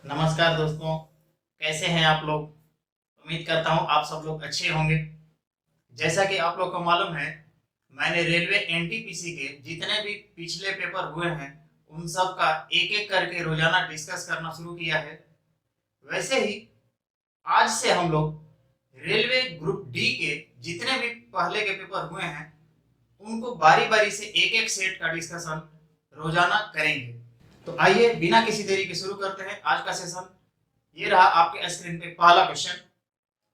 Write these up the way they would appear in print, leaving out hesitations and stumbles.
नमस्कार दोस्तों, कैसे हैं आप लोग। उम्मीद करता हूं आप सब लोग अच्छे होंगे। जैसा कि आप लोग को मालूम है, मैंने रेलवे एनटीपीसी के जितने भी पिछले पेपर हुए हैं उन सब का एक एक करके रोजाना डिस्कस करना शुरू किया है। वैसे ही आज से हम लोग रेलवे ग्रुप डी के जितने भी पहले के पेपर हुए हैं उनको बारी बारी से एक एक सेट का डिस्कशन रोजाना करेंगे। तो आइए बिना किसी देरी के शुरू करते हैं आज का सेशन। ये रहा आपके स्क्रीन पे पहला क्वेश्चन।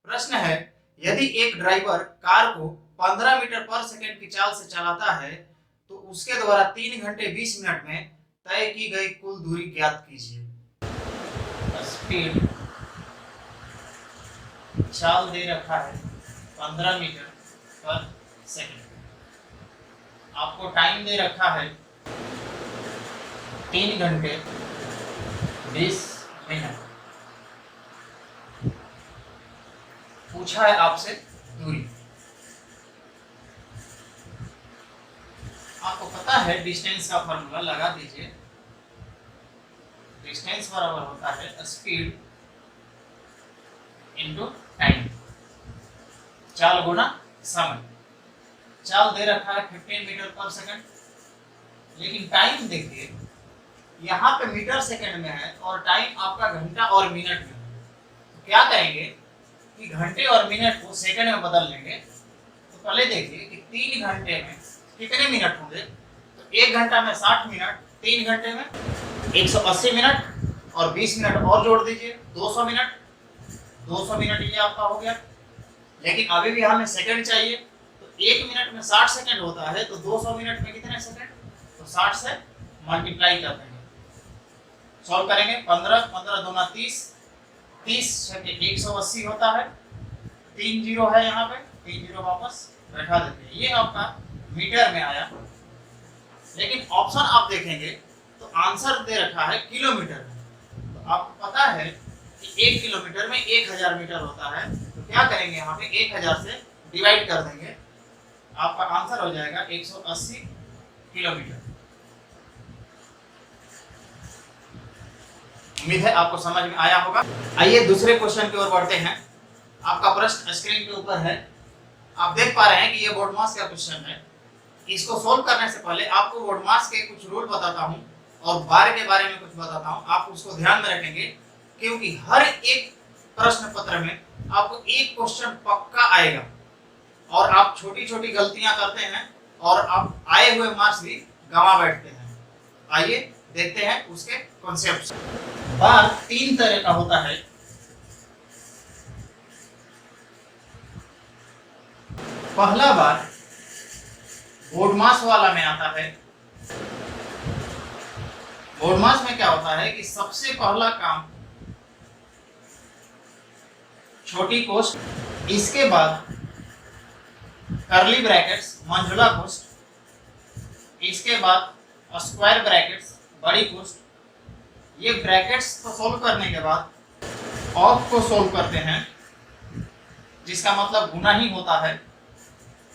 प्रश्न है, यदि एक ड्राइवर कार को 15 मीटर पर सेकंड की चाल से चलाता है तो उसके द्वारा 3 घंटे 20 मिनट में तय की गई कुल दूरी ज्ञात कीजिए। स्पीड चाल दे रखा है 15 मीटर पर सेकंड, आपको टाइम दे रखा है 3 घंटे 20 मिनट। पूछा है आपसे दूरी। आपको पता है डिस्टेंस का फॉर्मूला लगा दीजिए। डिस्टेंस बराबर होता है स्पीड इनटू टाइम, चाल गुना समय। चाल दे रखा है 15 मीटर पर सेकंड, लेकिन टाइम देखिए यहाँ पे मीटर सेकंड में है और टाइम आपका घंटा और मिनट में है। तो क्या करेंगे कि घंटे और मिनट को सेकंड में बदल लेंगे। तो पहले देखिए कि 3 घंटे में कितने मिनट होंगे। तो 1 घंटा में 60 मिनट, 3 घंटे में 180 मिनट और 20 मिनट और जोड़ दीजिए 200 मिनट। 200 मिनट ये आपका हो गया। लेकिन अभी भी हमें सेकंड चाहिए, तो 1 मिनट में 60 सेकंड होता है, तो 200 मिनट में कितने सेकंड, तो 60 से मल्टीप्लाई कर देंगे। सॉल्व करेंगे 15 15 दूना 30, 30 से 180 होता है। 3 जीरो है यहाँ पे, 3 जीरो वापस बैठा देते हैं। ये आपका मीटर में आया। लेकिन ऑप्शन आप देखेंगे तो आंसर दे रखा है किलोमीटर में। तो आपको पता है कि 1 किलोमीटर में 1000 मीटर होता है। तो क्या करेंगे, यहाँ पे 1000 से डिवाइड कर देंगे, आपका आंसर हो जाएगा 180 किलोमीटर। उम्मीद है आपको समझ में आया होगा। आइए दूसरे क्वेश्चन की ओर बढ़ते हैं। आपका प्रश्न स्क्रीन के ऊपर है, आप देख पा रहे हैं कि ये बोर्ड मास का क्वेश्चन है। इसको सोल्व करने से पहले आपको बोर्ड मास के कुछ रूल बताता हूं और बार के बारे में कुछ बताता हूं। आप उसको ध्यान में रखेंगे क्योंकि हर एक प्रश्न पत्र में आपको एक क्वेश्चन पक्का आएगा और आप छोटी छोटी गलतियां करते हैं और आप आए हुए मार्क्स भी गंवा बैठते हैं। आइए देखते हैं उसके कॉन्सेप्ट्स। बार 3 तरह का होता है। पहला बार बोर्ड मास वाला में आता है। बोर्ड मास में क्या होता है कि सबसे पहला काम छोटी कोष्ठ, इसके बाद कर्ली ब्रैकेट्स मंझला कोष्ठ, इसके बाद स्क्वायर ब्रैकेट्स बड़ी कोष्ठ। ये ब्रैकेट्स को सोल्व करने के बाद ऑफ को सोल्व करते हैं, जिसका मतलब गुना ही होता है।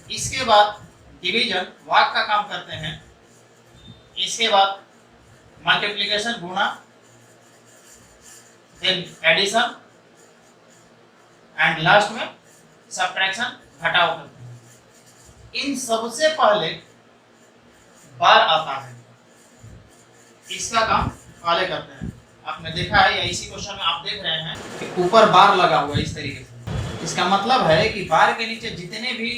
इसके बाद डिवीजन भाग का काम करते हैं। इसके बाद मल्टीप्लिकेशन गुणा, देन एडिशन एंड लास्ट में सब्ट्रैक्शन घटाव करते हैं। इन सबसे पहले बार आता है, इसका काम पहले करते हैं। आपने देखा है या इसी क्वेश्चन में आप देख रहे हैं कि ऊपर बार लगा हुआ है इस तरीके से। इसका मतलब है कि बार के नीचे जितने भी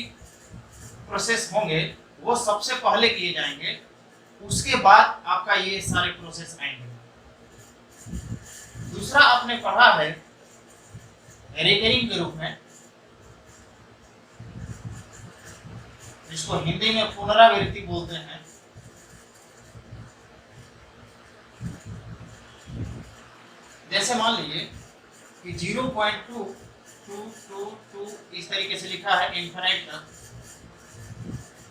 प्रोसेस होंगे वो सबसे पहले किए जाएंगे, उसके बाद आपका ये सारे प्रोसेस आएंगे। दूसरा आपने पढ़ा है रिकरिंग के रूप में, जिसको हिंदी में पुनरावृत्ति बोलते हैं। जैसे मान लीजिए कि 0.2222 इस तरीके से लिखा है इनफिनिट तक।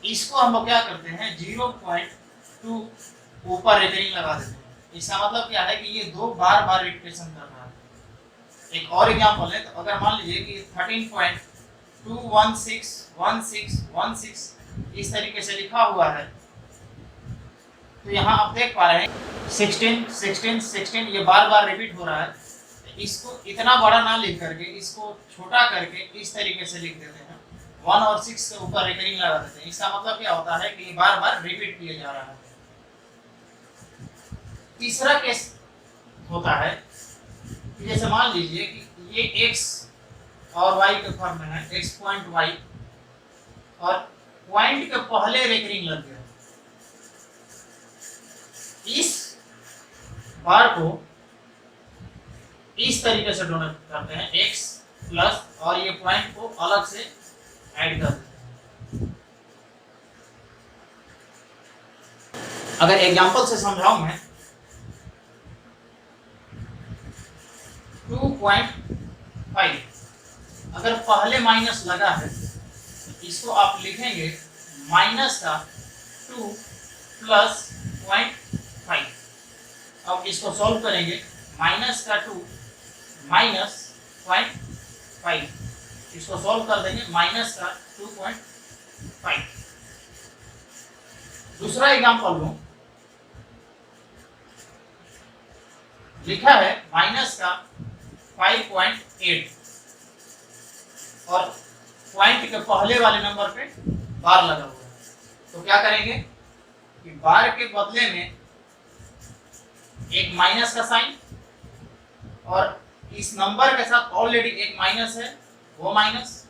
इसको हम लोग क्या करते हैं, 0.2 ऊपर रिकरिंग लगा देते हैं। इसका मतलब क्या है कि ये 2 बार रिपीटेशन कर रहा है। एक और एग्जांपल है, तो अगर मान लीजिए कि 13.2161616 इस तरीके से लिखा हुआ है, तो यहाँ आप देख पा रहे हैं 16 16 16 ये बार बार रिपीट हो रहा है। इसको इतना बड़ा ना लिख करके इसको छोटा करके इस तरीके से लिख देते हैं, 1 और 6 के ऊपर रिकरिंग लगा देते हैं। इसका मतलब क्या होता है कि ये बार बार रिपीट किया जा रहा है। तीसरा केस होता है जैसे मान लीजिए कि ये x और y के फॉर्म में है, x पॉइंट y और पॉइंट के पहले रिकरिंग लग गया। इस बार को इस तरीके से डोनेट करते हैं, x प्लस और ये पॉइंट को अलग से ऐड कर देते हैं। अगर एग्जांपल से समझाऊं मैं, 2.5 अगर पहले माइनस लगा है तो इसको आप लिखेंगे माइनस का 2 प्लस 0.5। अब इसको सॉल्व करेंगे, माइनस का 2 माइनस 0.5, इसको सॉल्व कर देंगे माइनस का 2.5। दूसरा एग्जांपल लूं, लिखा है माइनस का 5.8 और पॉइंट के पहले वाले नंबर पे बार लगा हुआ है। तो क्या करेंगे कि बार के बदले में एक माइनस का साइन और इस नंबर के साथ ऑलरेडी एक माइनस है, वो माइनस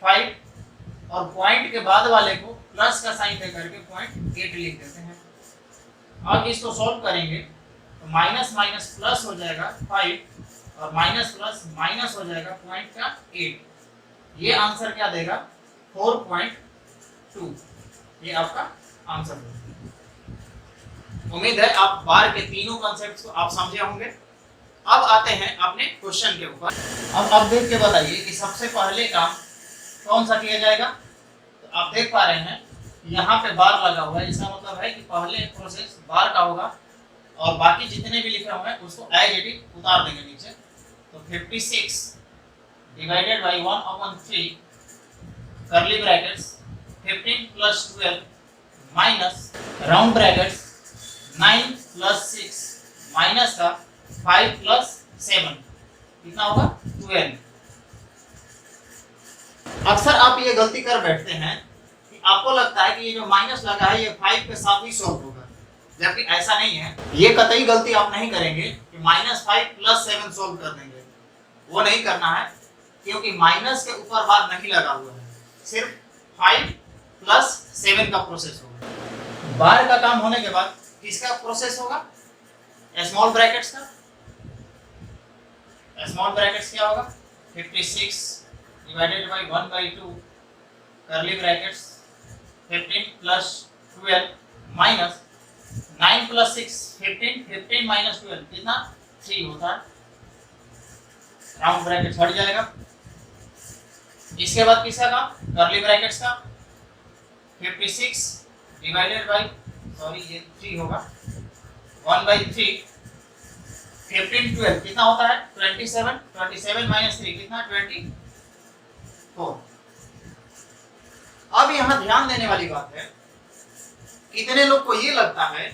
5 और पॉइंट के बाद वाले को प्लस का साइन दे करके 0.8 लिख देते हैं। अब इसको सॉल्व करेंगे तो माइनस माइनस प्लस हो जाएगा 5 और माइनस प्लस माइनस हो जाएगा पॉइंट का 8। ये आंसर क्या देगा 4.2। ये आपका आंसर होगा। उम्मीद है आप बार के तीनों कॉन्सेप्ट्स को आप समझे होंगे। अब आते हैं अपने क्वेश्चन के ऊपर। अब देख के बताइए कि सबसे पहले काम कौन सा किया जाएगा। तो आप देख पा रहे हैं यहाँ पे बार लगा हुआ है, इसका मतलब है कि पहले प्रोसेस बार का होगा और बाकी जितने भी लिखे हुए हैं उसको एज इट इज उतार देंगे नीचे। तो 56 divided by 1/3 curly brackets 15 plus 12 minus round brackets 9 plus 6 minus का 5 प्लस 7 कितना होगा 12। अक्सर आप ये गलती कर बैठते हैं कि आपको लगता है कि ये जो माइनस लगा है ये 5 के साथ ही सॉल्व होगा, जबकि ऐसा नहीं है। ये कतई गलती आप नहीं करेंगे कि -5 प्लस 7 सॉल्व कर देंगे, वो नहीं करना है, क्योंकि माइनस के ऊपर बार नहीं लगा हुआ है, सिर्फ 5 प्लस 7 का प्रोसेस होगा। बार का काम होने के बाद किसका प्रोसेस होगा, स्मॉल ब्रैकेट्स का। स्मॉल ब्रैकेट्स क्या होगा 56 divided by 1/2 curly brackets 15 plus 12 minus 9 plus 6 15 15 minus 12 कितना 3 होता है। राउंड ब्रैकेट हट जाएगा। इसके बाद किसका काम कर्ली ब्रैकेट्स का 56 डिवाइडेड बाई ये 3 होगा 1/3 15 12 कितना होता है 27 27 माइनस 3 कितना 24। अब यहाँ ध्यान देने वाली बात है, कितने लोग को ये लगता है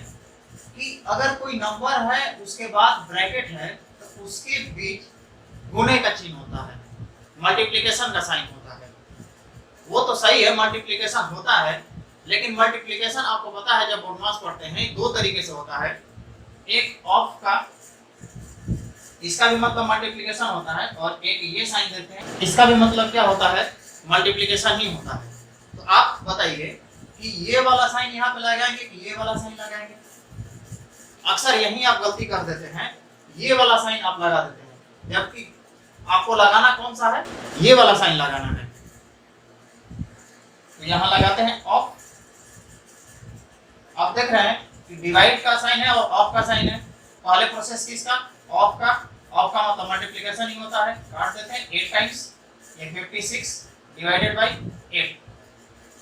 कि अगर कोई नंबर है उसके बाद ब्रैकेट है तो उसके बीच गुणे का चिन्ह होता है, मल्टीप्लिकेशन का साइन होता है। वो तो सही है, मल्टीप्लिकेशन होता है, लेकिन मल्टीप्लिकेशन आपको पता है जब बोर्ड मास पढ़ते हैं दो तरीके से होता है। एक ऑफ का, इसका भी मतलब मल्टीप्लिकेशन होता है, और एक ये साइन देते हैं, इसका भी मतलब क्या होता है मल्टीप्लिकेशन ही होता है। तो आप बताइए कि ये वाला साइन यहाँ पे लगाएंगे कि ये वाला साइन लगाएंगे। अक्सर यही आप गलती कर देते हैं, ये वाला साइन आप लगा देते हैं, जबकि आपको लगाना कौन सा है, ये वाला साइन लगाना है। तो यहाँ लगाते हैं ऑफ। आप देख रहे हैं कि डिवाइड का साइन है और ऑफ का साइन है। पहले प्रोसेस किसका ऑफ का, ऑफ का मतलब मल्टीप्लिकेशन ही होता है, काट देते हैं 8 टाइम्स, ये 56 डिवाइडेड बाई 8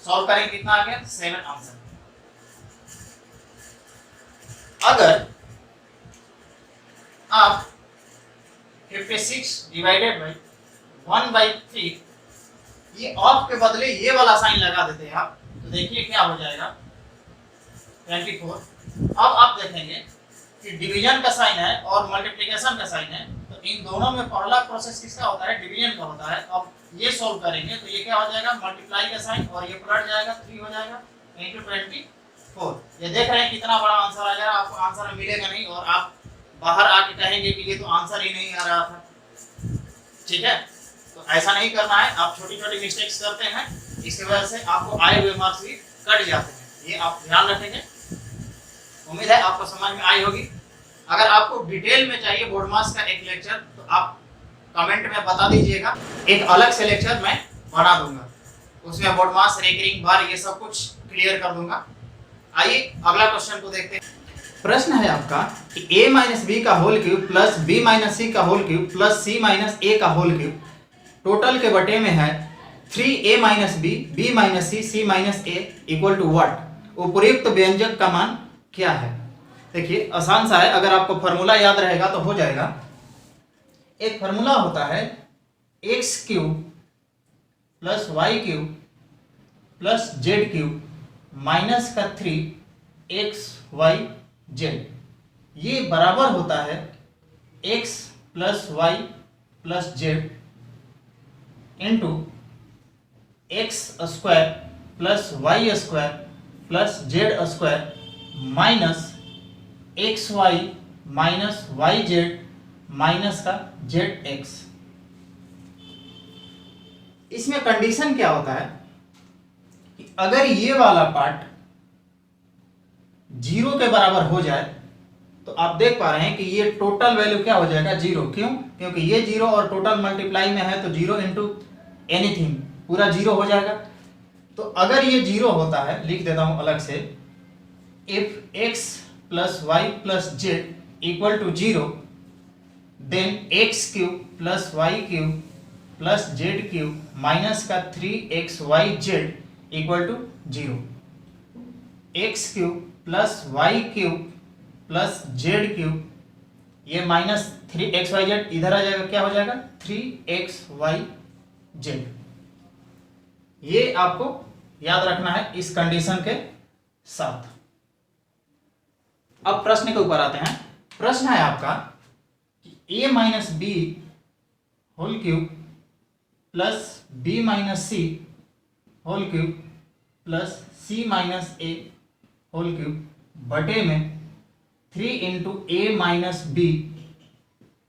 सॉल्व करेंगे कितना आ गया 7 आंसर। अगर आप 56 डिवाइडेड बाई 1/3 ये ऑफ के बदले ये वाला साइन लगा देते हैं आप, तो देखिए क्या हो जाएगा 24। अब आप देखेंगे कि डिवीजन का साइन है और मल्टीप्लिकेशन का साइन है, तो इन दोनों में पहला प्रोसेस किसका होता है, डिवीजन का होता है। अब ये सॉल्व करेंगे तो ये क्या हो जाएगा, मल्टीप्लाई का साइन और ये पलट जाएगा, 3 हो जाएगा इंटू 24। ये देख रहे हैं कितना बड़ा आंसर आ जाएगा, आपको आंसर मिलेगा नहीं और आप बाहर आके कहेंगे कि ये तो आंसर ही नहीं आ रहा था। ठीक है, तो ऐसा नहीं करना है, आप छोटी छोटी मिस्टेक्स करते हैं, इसकी वजह से आपको आए हुए मार्क्स भी कट जाते हैं, ये आप ध्यान रखेंगे। उम्मीद है आपको समझ में आई होगी। अगर आपको डिटेल में चाहिए बोर्ड मार्क्स का एक लेक्चर तो आप कमेंट में बता दीजिएगा, एक अलग से लेक्चर मैं बना दूंगा, उसमें बोर्ड मार्क्स, रेकरिंग बार, ये सब कुछ क्लियर कर दूंगा। आइए अगला क्वेश्चन को देखते हैं। प्रश्न है आपका कि a माइनस बी का whole cube plus b minus C का whole cube plus c minus a का होल क्यूब टोटल के बटे में है 3a minus B, b minus C, c minus a equal to what. उपयुक्त व्यंजक का मान क्या है। देखिए आसान सा है, अगर आपको फॉर्मूला याद रहेगा तो हो जाएगा। एक फॉर्मूला होता है x cube plus y cube plus z cube minus का 3xy जेड, ये बराबर होता है x plus y plus z into x square plus y square plus z square minus x y minus y z minus का z x. इसमें condition क्या होता है कि अगर ये वाला पार्ट 0 के बराबर हो जाए तो आप देख पा रहे हैं कि ये टोटल वैल्यू क्या हो जाएगा, 0। क्यों, क्योंकि ये 0 और टोटल मल्टीप्लाई में है तो 0 इंटू एनीथिंग पूरा 0 हो जाएगा। तो अगर ये 0 होता है, लिख देता हूं अलग से, if x plus y plus z equal to 0 then x cube plus y cube plus z cube minus का 3xy z equal to 0। X cube plus y cube plus z cube, ये माइनस 3xy जेड इधर आ जाएगा, क्या हो जाएगा 3xy z. ये आपको याद रखना है इस कंडीशन के साथ। अब प्रश्न के ऊपर आते हैं। प्रश्न है आपका कि a minus b whole cube plus b minus c whole cube plus c minus a whole cube बटे में 3 into A minus B,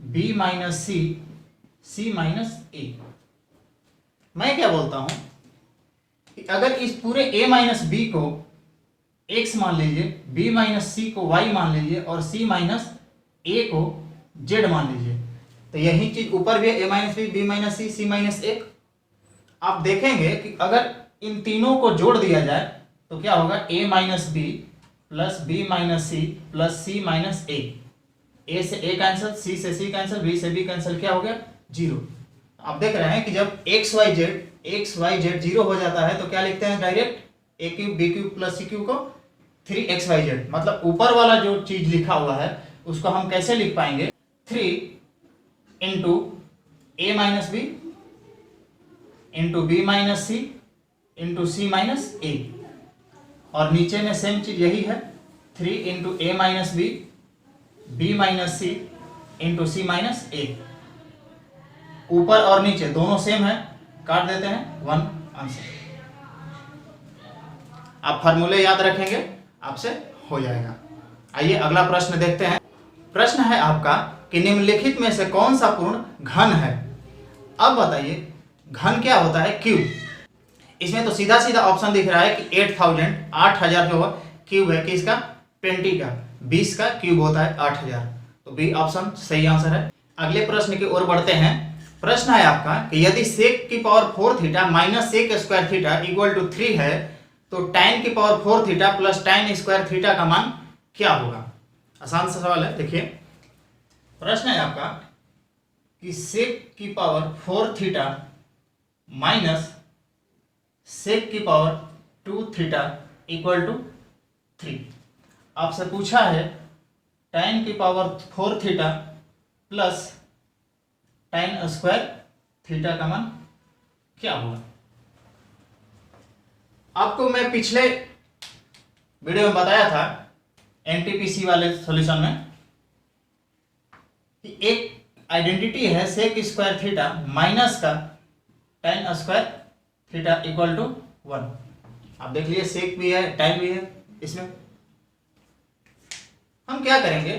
B minus c, c minus a. मैं क्या बोलता हूं कि अगर इस पूरे a माइनस बी को x मान लीजिए, b माइनस सी को y मान लीजिए और c माइनस a को z मान लीजिए, तो यही चीज ऊपर भी है, a minus B, b minus C, c minus a। आप देखेंगे कि अगर इन तीनों को जोड़ दिया जाए तो क्या होगा, a minus B plus B minus C plus C minus A से a कैंसिल, c से c कैंसिल, b से b कैंसिल, क्या हो गया 0। आप देख रहे हैं कि जब एक्स वाई जेड 0 हो जाता है तो क्या लिखते हैं direct, a cube b cube plus c cube को 3xy जेड। मतलब ऊपर वाला जो चीज लिखा हुआ है उसको हम कैसे लिख पाएंगे, 3 into A minus B into B minus C into C minus A, और नीचे में सेम चीज यही है, 3 into A minus B, B minus C into C minus A. ऊपर और नीचे दोनों सेम है, काट देते हैं, 1 आंसर। आप फार्मूले याद रखेंगे, आपसे हो जाएगा। आइए अगला प्रश्न देखते हैं। प्रश्न है आपका कि निम्नलिखित में से कौन सा पूर्ण घन है। अब बताइए घन क्या होता है, क्यूब। इसमें तो सीधा सीधा ऑप्शन दिख रहा है कि 8000 जो क्यूब है किसका, 20 का, 20 का क्यूब होता है 8000, तो बी ऑप्शन सही आंसर है। अगले प्रश्न की ओर बढ़ते हैं। प्रश्न है आपका कि यदि सेक की power 4 theta minus sec square theta equal to 3 है तो tan की power 4 theta plus tan square theta का मान क्या होगा। आसान सा सवाल है। देखिए प्रश्न है आपका कि सेक की पावर 4 थीटा माइनस सेक की पावर 2 थीटा इक्वल टू 3। आपसे पूछा है tan की power 4 theta plus tan square theta का मान क्या होगा। आपको मैं पिछले वीडियो में बताया था एनटीपीसी वाले सॉल्यूशन में कि एक आइडेंटिटी है सेक स्क्वायर थीटा माइनस का tan square theta equal to 1। आप देख लीजिए सेक भी है tan भी है। इसमें हम क्या करेंगे,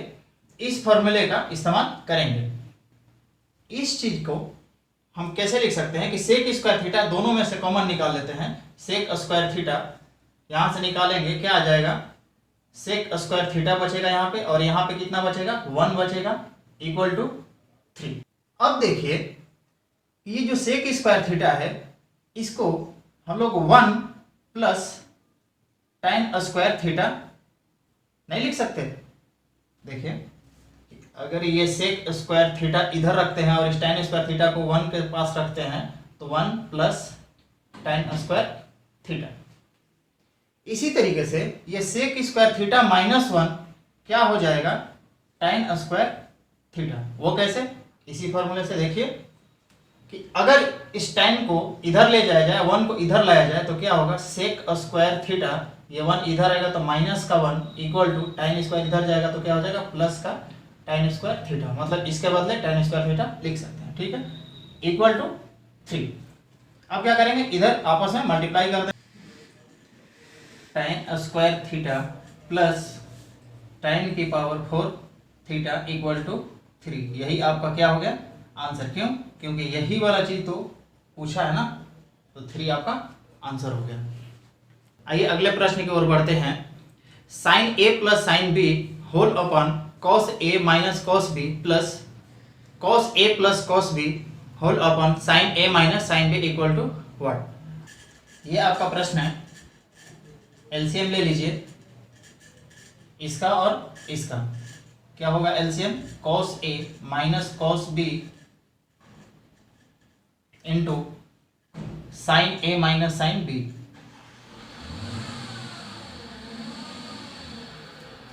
इस फॉर्मूले का इस्तेमाल करेंगे। इस चीज को हम कैसे लिख सकते हैं कि सेक स्क्वायर थीटा दोनों में से कॉमन निकाल लेते हैं। सेक स्क्वायर थीटा यहां से निकालेंगे, क्या आ जाएगा, सेक स्क्वायर थीटा बचेगा यहाँ पे, और यहाँ पे कितना बचेगा, 1 बचेगा इक्वल टू 3। अब देखिए ये जो सेक स्क्वायर थीटा है इसको हम लोग 1 प्लस tan स्क्वायर थीटा नहीं लिख सकते। देखिए अगर ये सेक स्क्वायर थीटा इधर रखते हैं और इस tan स्क्वायर थीटा को 1 के पास रखते हैं तो 1 प्लस tan स्क्वायर थीटा। इसी तरीके से ये सेक स्क्वायर थीटा माइनस 1 क्या हो जाएगा, tan स्क्वायर थीटा। वो कैसे, इसी फॉर्मूले से देखिए कि अगर इस tan को इधर ले जाया जाए, 1 को इधर लाया जाए तो क्या होगा, सेक स्क्वायर थीटा, ये 1 इधर आएगा तो माइनस का 1 इक्वल टू tan स्क्वायर इधर जाएगा तो क्या हो जाएगा, प्लस का tan स्क्वायर थीटा। मतलब इसके बदले tan स्क्वायर थीटा लिख सकते हैं, ठीक है, इक्वल टू 3। अब क्या करेंगे, इधर आपस में मल्टीप्लाई कर दें, tan square theta plus tan की पावर 4 थीटा इक्वल टू 3। यही आपका क्या हो गया आंसर। क्यों, क्योंकि यही वाला चीज तो पूछा है ना, तो 3 आपका आंसर हो गया। आइए अगले प्रश्न की ओर बढ़ते हैं। Sine a plus sine b whole upon cos A minus cos b plus cos a plus cos b whole upon sine A minus sine b equal to what. ये आपका प्रश्न है। एलसीएम ले लीजिए इसका और इसका, क्या होगा एलसीएम, कॉस ए minus cos B into sine ए माइनस साइन बी।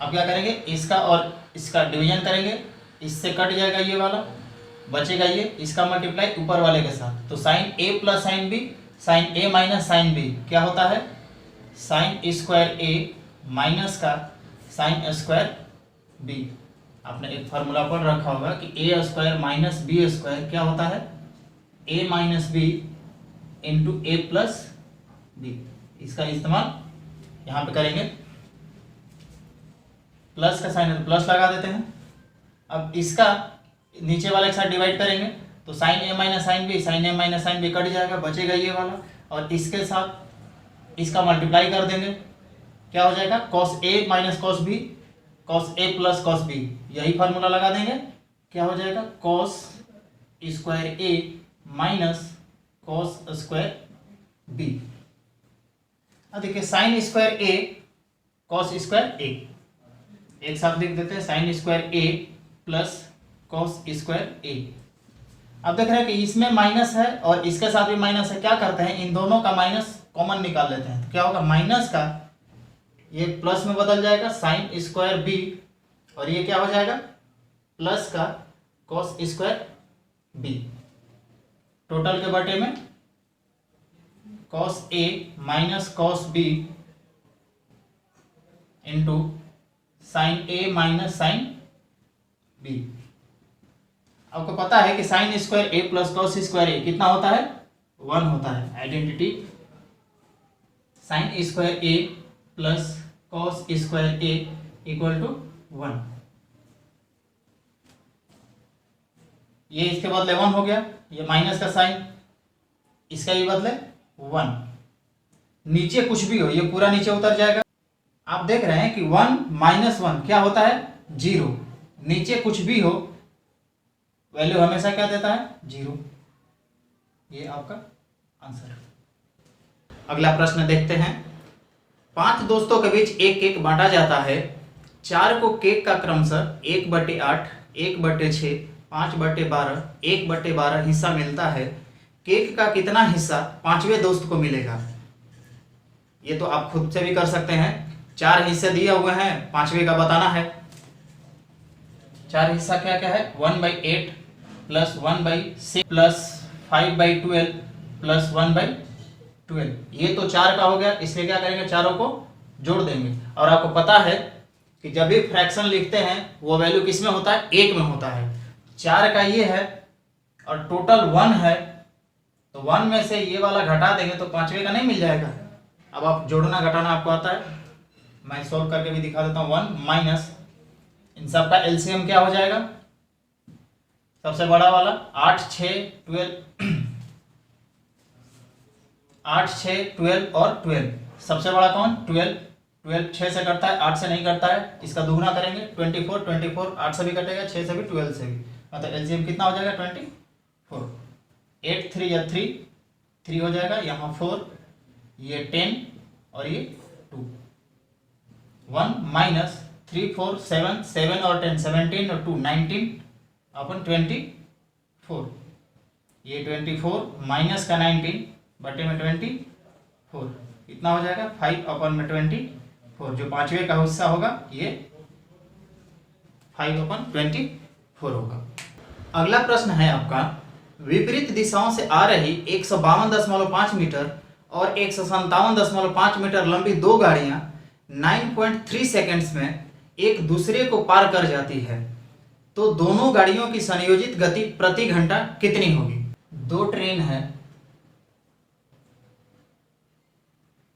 अब क्या करेंगे, इसका और इसका डिवीजन करेंगे, इससे कट जाएगा ये वाला, बचेगा ये, इसका मल्टीप्लाई ऊपर वाले के साथ। तो sign a plus sine B, sign A minus sine B क्या होता है, साइन स्क्वायर ए माइनस का साइन स्क्वायर बी। आपने एक फार्मूला पढ़ रखा होगा कि ए स्क्वायर माइनस बी स्क्वायर क्या होता है, ए माइनस बी इंटू ए प्लस बी। इसका इस्तेमाल यहाँ पे करेंगे, प्लस का साइन है तो प्लस लगा देते हैं। अब इसका नीचे वाले के साथ डिवाइड करेंगे तो साइन ए माइनस साइन बी, साइन ए माइनस साइन बी कट जाएगा, बचेगा ये वाला, और इसके साथ इसका मल्टीप्लाई कर देंगे, क्या हो जाएगा, cos A minus cos B, cos a plus cos B. यही फार्मूला लगा देंगे, क्या हो जाएगा, कॉस स्क्वायर ए माइनस कॉस स्क्वायर बी। अब देखिए साइन स्क्वायर ए कॉस स्क्वायर ए, एक साथ लिख देते हैं, sign square A plus cos square ए। अब देख रहे हैं कि इसमें माइनस है और इसके साथ भी माइनस है, क्या करते हैं, इन दोनों का माइनस कॉमन निकाल लेते हैं। तो क्या होगा, माइनस का ये प्लस में बदल जाएगा साइन स्क्वायर बी, और ये क्या हो जाएगा, प्लस का कॉस स्क्वायर बी। टोटल के बटे में कॉस ए minus cos B into sine ए माइनस साइन बी। आपको पता है कि sine square A plus cos square A कितना होता है, 1 होता है। Identity sine square A plus cos square A equal to 1। ये इसके बदले 1 हो गया, ये माइनस का साइन, इसका ये बदले 1। नीचे कुछ भी हो ये पूरा नीचे उतर जाएगा। आप देख रहे हैं कि 1 माइनस 1 क्या होता है, 0। नीचे कुछ भी हो वैल्यू हमेशा क्या देता है, 0। ये आपका आंसर है। अगला प्रश्न देखते हैं। 5 दोस्तों के बीच एक केक बांटा जाता है। 4 को केक का क्रमशः 1/8, 1/6, 5/12, 1/12 हिस्सा मिलता है। केक का कितना हिस्सा 5वें दोस्त को मिलेगा। ये तो आप खुद से भी कर सकते हैं। 4 हिस्से दिए हुए हैं, 5वें का बताना है। 4 हिस्सा क्या क्या है, 1/8 प्लस 1/6 प्लस 5/12 प्लस 1/12। ये तो 4 का हो गया, इसलिए क्या करेंगे, चारों को जोड़ देंगे। और आपको पता है कि जब भी फ्रैक्शन लिखते हैं वो वैल्यू किस में होता है, 1 में होता है। 4 का ये है और टोटल 1 है, तो 1 में से ये वाला घटा देंगे तो 5वें का नहीं मिल जाएगा। अब आप जोड़ना घटाना आपको आता है, मैं सॉल्व करके भी दिखा देता हूँ। 1 माइनस इन सब का एलसीएम क्या हो जाएगा, सबसे बड़ा वाला 8 6 12 8 6 12 और 12, सबसे बड़ा कौन 12, 12 6 से करता है, 8 से नहीं करता है, इसका दुगुना करेंगे 24, 24 8 से भी कटेगा, 6 से भी, 12 से भी, मतलब एलसीएम कितना हो जाएगा 24। 8 3 या 3 3 हो जाएगा, यहाँ 4, ये 10 और ये 2। 1 माइनस 3 4 7 7 और 10 17 और 2 19 अपन 24, ये 24 माइनस का 19 बटे में 24 कितना हो जाएगा 5 अपन में 24, जो 5वें का हिस्सा होगा ये 5 अपन 24 होगा। अगला प्रश्न है आपका, विपरीत दिशाओं से आ रही 152.5 मीटर और 157.5 मीटर लंबी दो गाड़ियां 9.3 सेकेंड्स में एक दूसरे को पार कर जाती है, तो दोनों गाड़ियों की संयोजित गति प्रति घंटा कितनी होगी। दो ट्रेन है,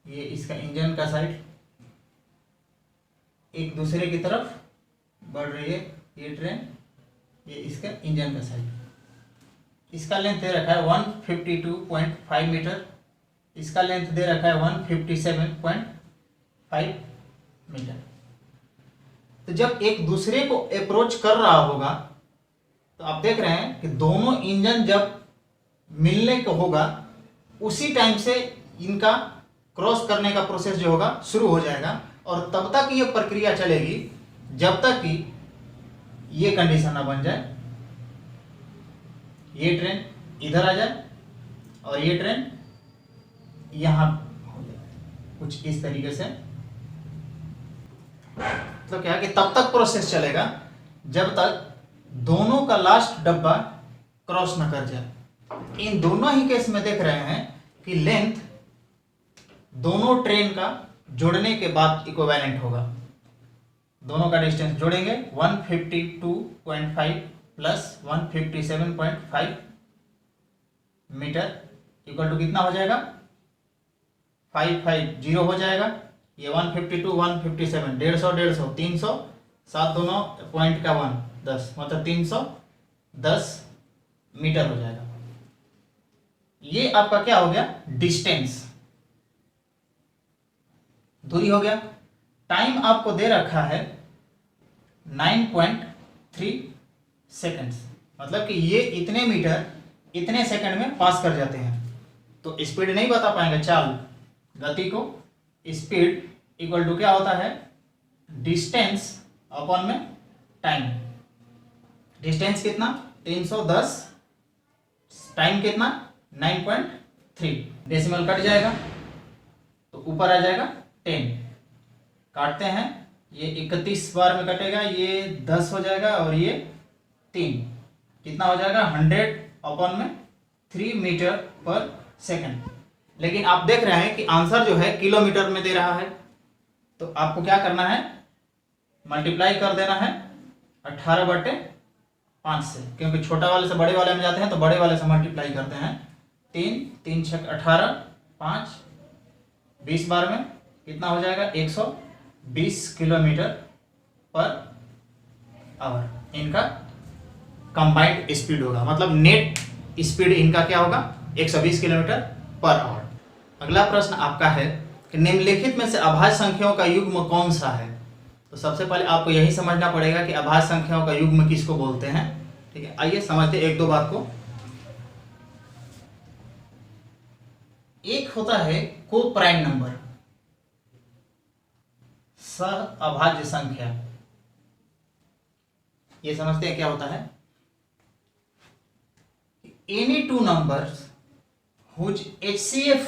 ये इसका इंजन का साइड एक दूसरे की तरफ बढ़ रही है, ये ट्रेन, ये इसका इंजन का साइड, इसका लेंथ दे रखा है 152.5 मीटर, इसका लेंथ दे रखा है 157.5 मीटर। तो जब एक दूसरे को अप्रोच कर रहा होगा तो आप देख रहे हैं कि दोनों इंजन जब मिलने को होगा उसी टाइम से इनका क्रॉस करने का प्रोसेस जो होगा शुरू हो जाएगा, और तब तक ये प्रक्रिया चलेगी जब तक कि ये कंडीशन ना बन जाए, ये ट्रेन इधर आ जाए और ये ट्रेन यहां हो जाए, कुछ इस तरीके से। तो क्या कि तब तक प्रोसेस चलेगा जब तक दोनों का लास्ट डब्बा क्रॉस न कर जाए। इन दोनों ही केस में देख रहे हैं कि लेंथ दोनों ट्रेन का जोड़ने के बाद इक्विवेलेंट होगा, दोनों का डिस्टेंस जोड़ेंगे 152.5 प्लस 157.5 मीटर इक्वल टू कितना हो जाएगा 550 हो जाएगा, ये 152 157 150 150 300 सात दोनों पॉइंट का 1 10 मतलब 310 मीटर हो जाएगा। ये आपका क्या हो गया डिस्टेंस, दूरी हो गया। टाइम आपको दे रखा है 9.3 सेकंड्स, मतलब कि ये इतने मीटर इतने सेकंड में पास कर जाते हैं। तो स्पीड नहीं बता पाएंगे, चाल गति को स्पीड इक्वल टू क्या होता है डिस्टेंस अपॉन में टाइम। डिस्टेंस कितना 310, टाइम कितना 9.3, डेसिमल कट जाएगा तो ऊपर आ जाएगा 10, काटते हैं ये 31 बार में कटेगा, ये 10 हो जाएगा और ये 3 कितना हो जाएगा 100 अपॉन में 3 मीटर पर सेकंड। लेकिन आप देख रहे हैं कि आंसर जो है किलोमीटर में दे रहा है, तो आपको क्या करना है मल्टीप्लाई कर देना है 18/5 से, क्योंकि छोटा वाले से बड़े वाले में जाते हैं तो बड़े वाले से मल्टीप्लाई करते हैं। 3 3 6 18 5 20 बार में कितना हो जाएगा 120 किलोमीटर पर आवर इनका कंबाइंड स्पीड होगा, मतलब नेट स्पीड इनका क्या होगा 120 किलोमीटर पर आवर। अगला प्रश्न आपका है कि निम्नलिखित में से अभाज्य संख्याओं का युग्म कौन सा है। तो सबसे पहले आपको यही समझना पड़ेगा कि अभाज्य संख्याओं का युग्म किसको बोलते हैं। ठीक है, आइए समझते एक दो बात को। एक होता है को प्राइम नंबर, सह अभाज्य संख्या, ये समझते हैं क्या होता है। Any two numbers whose HCF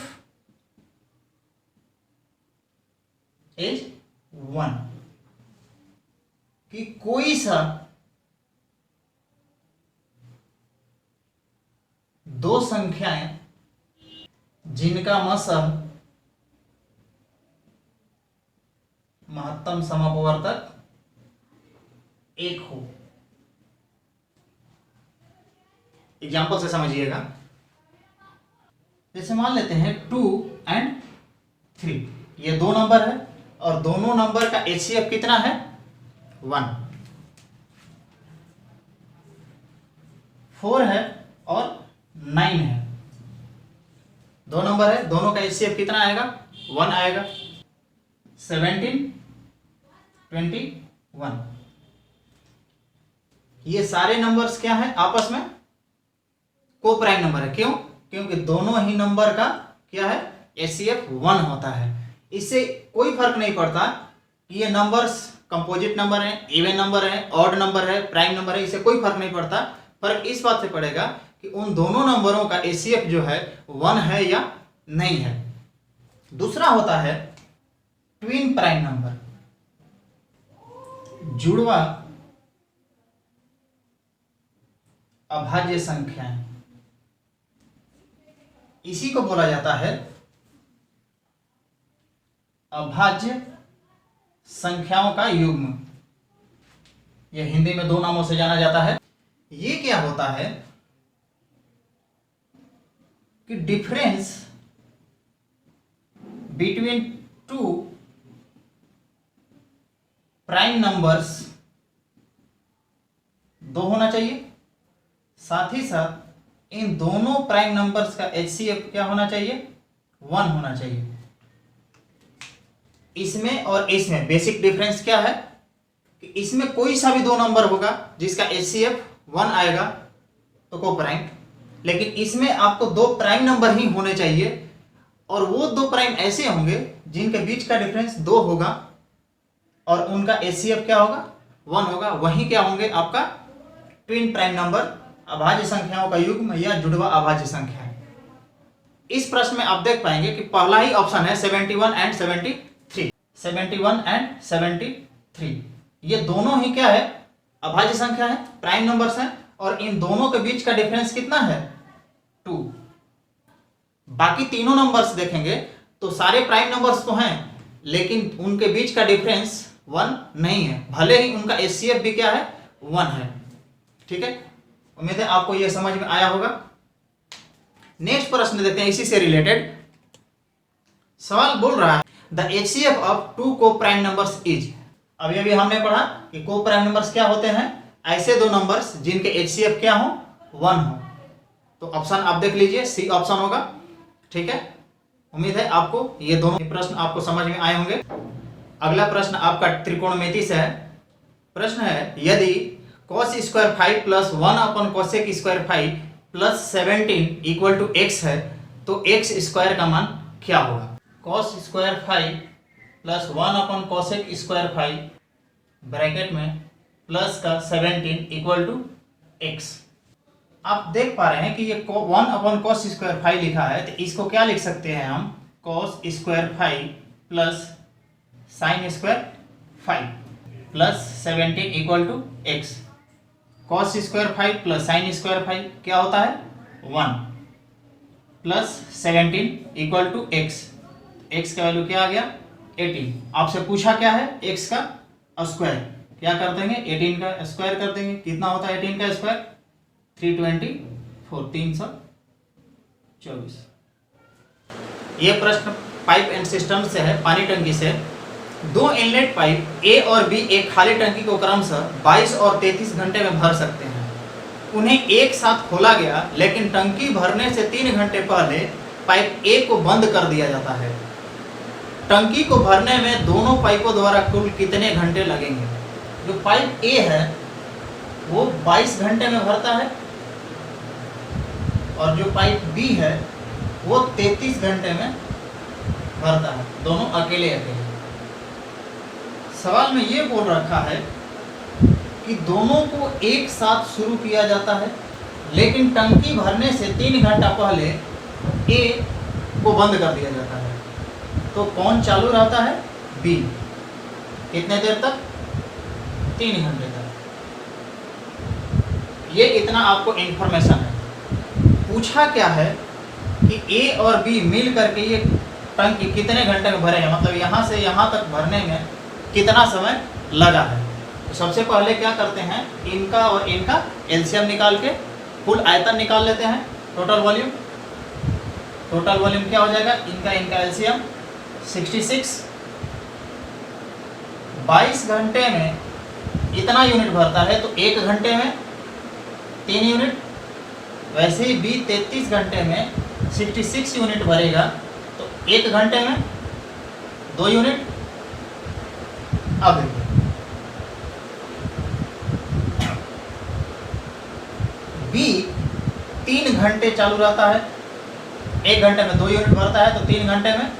is 1, कि कोई सा दो संख्याएं जिनका मसह महत्तम समअपवर्तक 1 हो। एग्जाम्पल से समझिएगा। जैसे मान लेते हैं 2 और 3, ये 2 नंबर है और दोनों नंबर का एचसीएफ कितना है 1। 4 है और 9 है, 2 नंबर है, दोनों का एचसीएफ कितना आएगा 1 आएगा। 17, 21, ये सारे नंबर्स क्या है आपस में को प्राइम नंबर है। क्यों? क्योंकि दोनों ही नंबर का क्या है एचसीएफ 1 होता है। इससे कोई फर्क नहीं पड़ता कि ये नंबर्स कंपोजिट नंबर है, इवन नंबर है, ऑड नंबर है, प्राइम नंबर है, इससे कोई फर्क नहीं पड़ता। फर्क इस बात से पड़ेगा कि उन दोनों नंबरों का एचसीएफ जो है 1 है या नहीं है। दूसरा होता है ट्विन प्राइम नंबर, जुड़वा अभाज्य संख्याएं। इसी को बोला जाता है अभाज्य संख्याओं का युग्म। यह हिंदी में 2 नामों से जाना जाता है। ये क्या होता है कि डिफरेंस बिटवीन 2 प्राइम नंबर्स 2 होना चाहिए, साथ ही साथ इन दोनों प्राइम नंबर्स का एचसीएफ क्या होना चाहिए 1 होना चाहिए। इसमें और इसमें बेसिक डिफरेंस क्या है कि इसमें कोई सा भी 2 नंबर होगा जिसका एचसीएफ 1 आएगा तो को प्राइम, लेकिन इसमें आपको 2 प्राइम नंबर ही होने चाहिए और वो 2 प्राइम ऐसे होंगे जिनके बीच का डिफरेंस 2 होगा और उनका एचसीएफ क्या होगा 1 होगा। वही क्या होंगे आपका ट्विन प्राइम नंबर, अभाज्य संख्याओं का युग्म या जुड़वा अभाज्य संख्या है। इस प्रश्न में आप देख पाएंगे कि पहला ही ऑप्शन है 71 एंड 73। 71 एंड 73 ये दोनों ही क्या है अभाज्य संख्या है, प्राइम नंबर्स हैं और इन दोनों के बीच का डिफरेंस कितना है 2। बाकी तीनों नंबर्स देखेंगे तो सारे प्राइम नंबर्स तो हैं लेकिन उनके बीच का डिफरेंस 1 नहीं है, भले ही उनका एचसीएफ भी क्या है 1 है। ठीक है, उम्मीद है आपको यह समझ में आया होगा। नेक्स्ट प्रश्न देखते हैं इसी से रिलेटेड। सवाल बोल रहा है द एचसीएफ ऑफ 2 को प्राइम नंबर्स इज। अभी अभी हमने पढ़ा कि को प्राइम नंबर्स क्या होते हैं, ऐसे 2 नंबर्स जिनके एचसीएफ क्या हो 1 हो। तो ऑप्शन आप देख लीजिए, सी ऑप्शन होगा। ठीक है, उम्मीद है आपको ये दोनों प्रश्न आपको समझ में आए होंगे। अगला प्रश्न आपका त्रिकोणमिति से है। प्रश्न है यदि cos square 5 plus 1 upon cosec square 5 plus 17 equal to x है तो x स्क्वायर का मान क्या होगा। cos square 5 plus 1 upon cosec square 5 bracket में प्लस का 17 इक्वल टू x। आप देख पा रहे हैं कि ये 1 अपन cos स्क्वायर 5 लिखा है तो इसको क्या लिख सकते हैं हम cos square 5 plus sine square 5 plus 17 equal to x। cos square 5 plus sine square 5 क्या होता है 1 plus 17 equal to x। x का वैल्यू क्या आ गया 18। आपसे पूछा क्या है x का स्क्वायर, क्या कर देंगे 18 का स्क्वायर कर देंगे। कितना होता है 18 का स्क्वायर 324 324। ये प्रश्न पाइप एंड सिस्टम से है, पानी टंकी से। 2 इनलेट पाइप A और B एक खाली टंकी को क्रमशः 22 और 33 घंटे में भर सकते हैं। उन्हें एक साथ खोला गया लेकिन टंकी भरने से 3 घंटे पहले पाइप A को बंद कर दिया जाता है। टंकी को भरने में दोनों पाइपों द्वारा कुल कितने घंटे लगेंगे। जो पाइप A है वो 22 घंटे में भरता है और जो पाइप B है वो 33 घंटे में भरता है, दोनों अकेले अकेले। सवाल में ये बोल रखा है कि दोनों को एक साथ शुरू किया जाता है लेकिन टंकी भरने से 3 घंटा पहले A को बंद कर दिया जाता है। तो कौन चालू रहता है B। कितने देर तक 3 घंटे तक। ये इतना आपको इंफॉर्मेशन है। पूछा क्या है कि A और B मिल करके ये टंकी कितने घंटे में भरेंगे, मतलब यहाँ से यहाँ तक भरने में कितना समय लगा है। तो सबसे पहले क्या करते हैं, इनका और इनका एलसीएम निकाल के कुल आयतन निकाल लेते हैं, टोटल वॉल्यूम। टोटल वॉल्यूम क्या हो जाएगा, इनका इनका एलसीएम 66। 22 घंटे में इतना यूनिट भरता है तो 1 घंटे में 3 यूनिट। वैसे ही बी 33 घंटे में 66 यूनिट भरेगा तो 1 घंटे में 2 यूनिट। अब देखिए बी 3 घंटे चालू रहता है, 1 घंटे में 2 यूनिट भरता है तो 3 घंटे में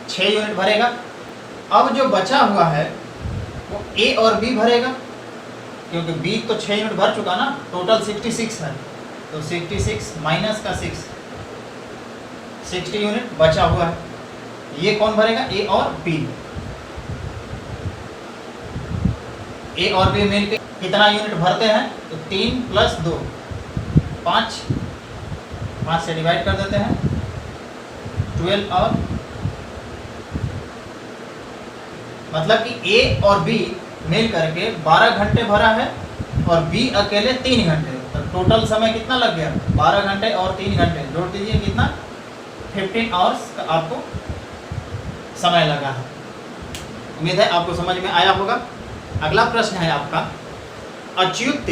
6 यूनिट भरेगा। अब जो बचा हुआ है वो ए और बी भरेगा, क्योंकि बी तो 6 यूनिट भर चुका ना, टोटल 66 है तो 66 माइनस का 6, 60 यूनिट बचा हुआ है। ये कौन भरेगा, ए और बी। ए और बी मिलकर कितना यूनिट भरते हैं, तो 3 + 2 5, 5 से डिवाइड कर देते हैं 12, और मतलब कि ए और बी मिल करके 12 घंटे भरा है और बी अकेले 3 घंटे। तो टोटल समय कितना लग गया, 12 घंटे और 3 घंटे जोड़ दीजिए कितना, 15 आवर्स का आपको समय लगा है। उम्मीद है आपको समझ में आया होगा। अगला प्रश्न है आपका, अच्युत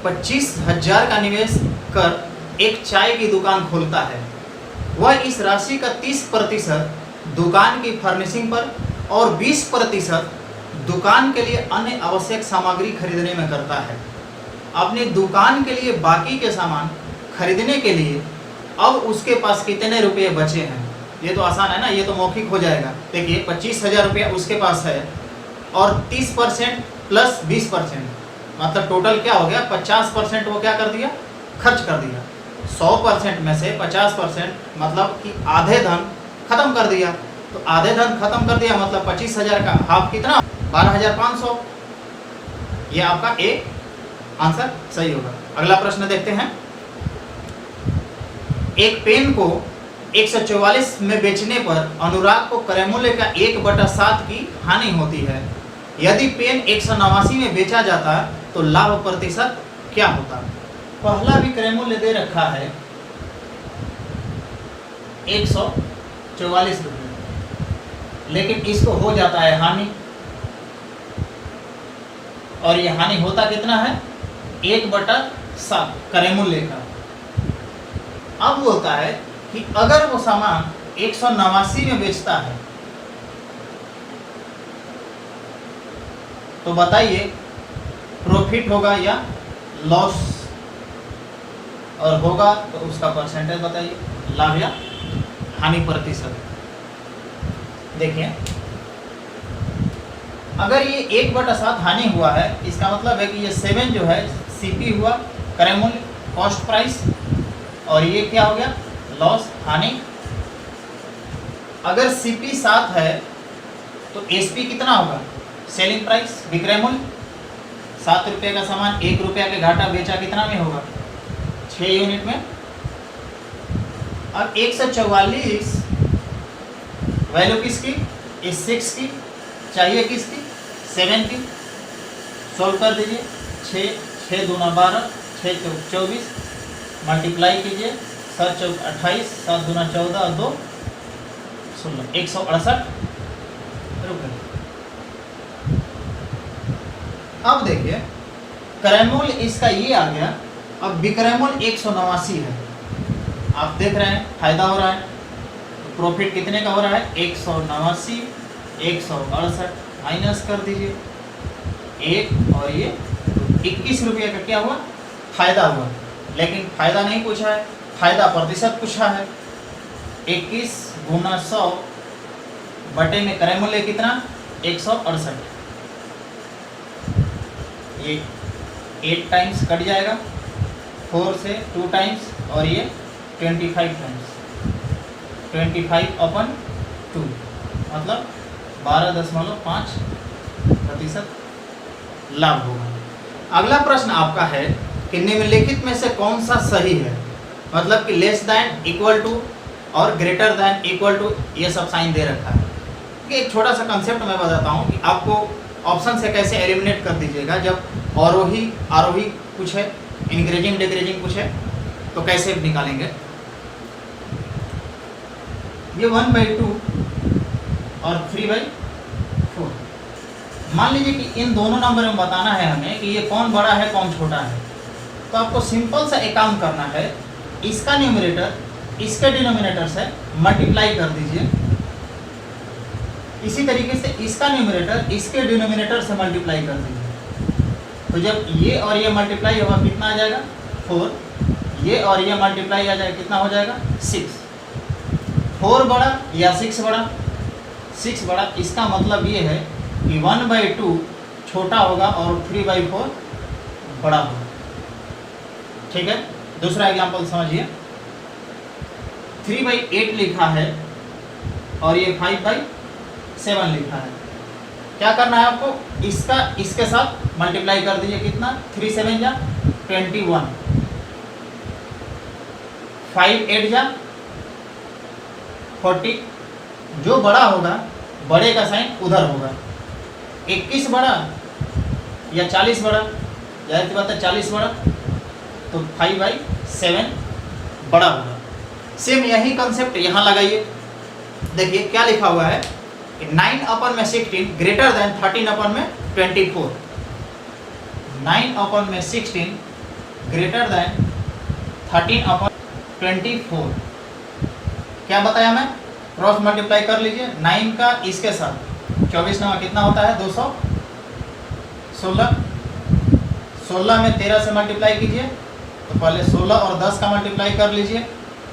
25,000 का निवेश कर एक चाय की दुकान खोलता है। वह इस राशि का 30% दुकान की फर्निशिंग पर और 20% दुकान के लिए अन्य आवश्यक सामग्री खरीदने में करता है। अपनी दुकान के लिए बाकी के सामान खरीदने के लिए अब उसके पास कितने रुपये बचे हैं। ये तो आसान है ना, ये तो मौखिक हो जाएगा। देखिए 25,000 रुपया उसके पास है और 30% प्लस 20%, मतलब टोटल क्या हो गया, 50% वो क्या कर दिया, खर्च कर दिया। 100% में से 50% मतलब कि आधे धन खत्म कर दिया। तो आधे धन खत्म कर दिया मतलब 25,000 का हाफ कितना, 12,500। ये आपका ए आंसर सही होगा। अगला प्रश्न देखते हैं, एक पेन को 144 में बेचने पर अनुराग को क्रय मूल्य का 1/7 की हानि होती है। यदि पेन 189 में बेचा जाता तो लाभ प्रतिशत क्या होता। पहला भी क्रय मूल्य दे रखा है 144 रुपये, लेकिन इसको हो जाता है हानि, और ये हानि होता कितना है, 1/7 क्रय मूल्य का। अब बोलता है कि अगर वो सामान 189 में बेचता है तो बताइए प्रॉफिट होगा या लॉस, और होगा तो उसका परसेंटेज बताइए, लाभ या हानि प्रतिशत। देखिए अगर ये 1/7 हानि हुआ है, इसका मतलब है कि ये 7 जो है सीपी हुआ, क्रय मूल्य कॉस्ट प्राइस, और ये क्या हो गया, लॉस हानि। अगर सीपी 7 है तो एसपी कितना होगा, सेलिंग प्राइस, विक्रय मूल्य। 7 रुपये का सामान 1 रुपया के घाटा बेचा कितना में होगा, 6 यूनिट में। अब 144 वैल्यू किसकी, इस 6 की, चाहिए किसकी, 7 की। सोल्व कर दीजिए, 6 दूना 12, 6 चौक 24, मल्टीप्लाई कीजिए, 7 चौक 28, 7 दूना 14 और 2 16, 168 रुपये। अब देखिए क्रय मूल्य इसका ये आ गया। अब विक्रय मूल्य 189 है, आप देख रहे हैं फायदा हो रहा है, तो प्रॉफिट कितने का हो रहा है, 189, 168 माइनस कर दीजिए 1, और ये 21 रुपये का क्या हुआ, फायदा हुआ। लेकिन फायदा नहीं पूछा है, फायदा प्रतिशत पूछा है। 21 गुना 100 बटे में क्रय मूल्य कितना, 168। ये 8 टाइम्स कट जाएगा, 4 से 2 टाइम्स, और ये 25 टाइम्स, 25/2 मतलब 12.5% लाभ होगा। अगला प्रश्न आपका है कि निम्नलिखित में से कौन सा सही है, मतलब कि लेस दैन, इक्वल टू और ग्रेटर दैन, इक्वल टू, ये सब साइन दे रखा है। एक छोटा सा कंसेप्ट मैं बताता हूँ कि आपको ऑप्शन से कैसे एलिमिनेट कर दीजिएगा जब आरोही आरोही कुछ है, इंक्रीजिंग डिक्रीजिंग कुछ है, तो कैसे निकालेंगे। ये 1/2 और 3/4। मान लीजिए कि इन दोनों नंबर में बताना है हमें कि ये कौन बड़ा है कौन छोटा है, तो आपको सिंपल सा एक काम करना है, इसका न्यूमरेटर इसके डिनोमिनेटर से मल्टीप्लाई कर दीजिए, इसी तरीके से इसका न्यूमरेटर इसके डिनोमिनेटर से मल्टीप्लाई कर दीजिए। तो जब ये और ये मल्टीप्लाई होगा कितना आ जाएगा 4, ये और ये मल्टीप्लाई आ जाएगा कितना हो जाएगा 6। 4 बड़ा या 6 बड़ा? 6 बड़ा। इसका मतलब ये है कि 1/2 छोटा होगा और 3/4 बड़ा होगा। ठीक है, दूसरा एग्जांपल समझिए। 3/8 लिखा है और ये 5/7 लिखा है। क्या करना है आपको, इसका इसके साथ मल्टीप्लाई कर दीजिए, कितना 3 7 जा 21, 5 8 जा 40। जो बड़ा होगा बड़े का साइन उधर होगा। 21 बड़ा या 40 बड़ा? जाहिर सी बात है 40 बड़ा, तो 5/7 बड़ा होगा। सेम यही कंसेप्ट यहाँ लगाइए। देखिए क्या लिखा हुआ है, 9/16 ग्रेटर देन 13/24। 9/16 greater than 13/24। क्या बताया मैं, क्रॉस मल्टीप्लाई कर लीजिए 9 का इसके साथ, 24 9 कितना होता है 216। 16 में 13 से मल्टीप्लाई कीजिए, तो पहले 16 और 10 का मल्टीप्लाई कर लीजिए,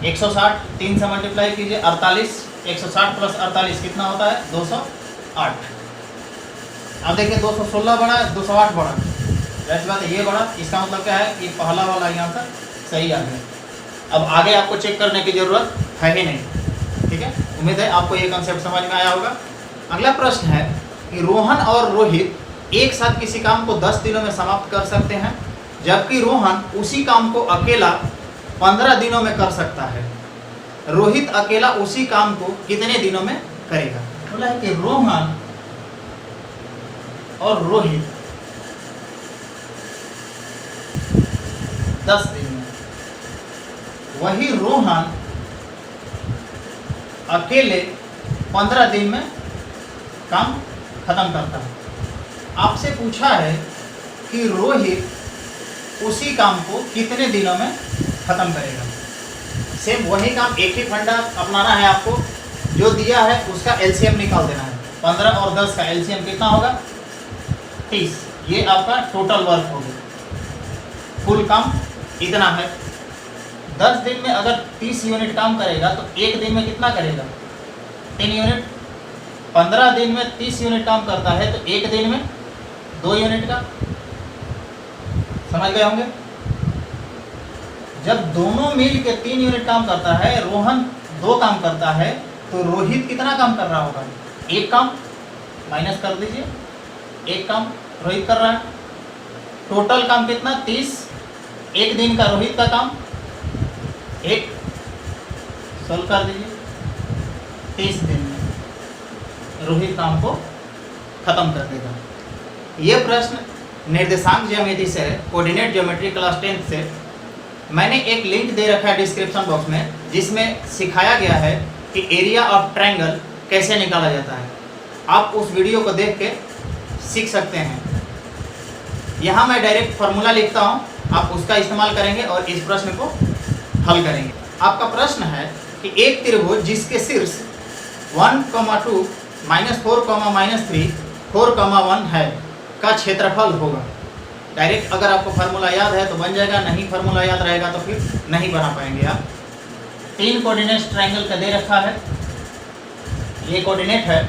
160। 3 से मल्टीप्लाई कीजिए 48, 160 प्लस 48 कितना होता है 208। अब देखिए 216 बड़ा है 208 बड़ा, जैसी बात है ये बड़ा। इसका मतलब क्या है कि पहला वाला यहाँ से सही आ गया। अब आगे आपको चेक करने की ज़रूरत है ही नहीं। ठीक है, उम्मीद है आपको ये कंसेप्ट समझ में आया होगा। अगला प्रश्न है कि रोहन और रोहित एक साथ किसी काम को 10 दिनों में समाप्त कर सकते हैं, जबकि रोहन उसी काम को अकेला 15 दिनों में कर सकता है। रोहित अकेला उसी काम को कितने दिनों में करेगा? बोला है कि रोहन और रोहित 10 दिन में, वही रोहन अकेले 15 दिन में काम खत्म करता है। आपसे पूछा है कि रोहित उसी काम को कितने दिनों में खत्म करेगा। सेम वही काम, एक ही फंडा अपनाना है आपको। जो दिया है उसका एलसीएम निकाल देना है। 15 और 10 का एलसीएम कितना होगा 30। ये आपका टोटल वर्क हो गया। फुल काम इतना है। 10 दिन में अगर 30 यूनिट काम करेगा तो एक दिन में कितना करेगा 3 यूनिट। 15 दिन में 30 यूनिट काम करता है तो एक दिन में 2 यूनिट का। समझ गए होंगे। जब दोनों मिल के 3 यूनिट काम करता है, रोहन 2 काम करता है, तो रोहित कितना काम कर रहा होगा? 1 काम। माइनस कर दीजिए, 1 काम रोहित कर रहा है। टोटल काम कितना 30। एक दिन का रोहित का काम 1। सोल्व कर दीजिए, 30 दिन में रोहित काम को खत्म कर देगा। ये प्रश्न निर्देशांक ज्यामिति से, कोऑर्डिनेट ज्योमेट्री क्लास 10 से मैंने एक लिंक दे रखा है डिस्क्रिप्शन बॉक्स में, जिसमें सिखाया गया है कि एरिया ऑफ ट्रायंगल कैसे निकाला जाता है। आप उस वीडियो को देख के सीख सकते हैं। यहाँ मैं डायरेक्ट फार्मूला लिखता हूँ, आप उसका इस्तेमाल करेंगे और इस प्रश्न को हल करेंगे। आपका प्रश्न है कि एक त्रिभुज जिसके शीर्ष 1, 2, -4, -3, 4, 1 है का क्षेत्रफल होगा। डायरेक्ट अगर आपको फार्मूला याद है तो बन जाएगा, नहीं फार्मूला याद रहेगा तो फिर नहीं बना पाएंगे आप। 3 कोऑर्डिनेट ट्रायंगल का दे रखा है, ये कोऑर्डिनेट है।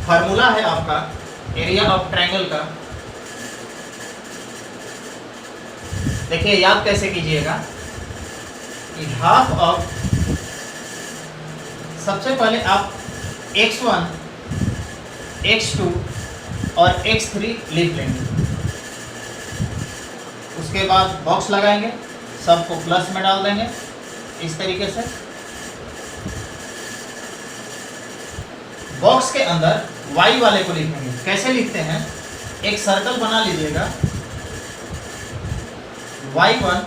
फार्मूला है आपका एरिया ऑफ ट्रायंगल का। देखिए याद कैसे कीजिएगा कि हाफ ऑफ, सबसे पहले आप x1, x2 और x3 लिख लेंगे। उसके बाद बॉक्स लगाएंगे, सबको प्लस में डाल देंगे इस तरीके से। बॉक्स के अंदर y वाले को लिखेंगे। कैसे लिखते हैं, एक सर्कल बना लीजिएगा, y1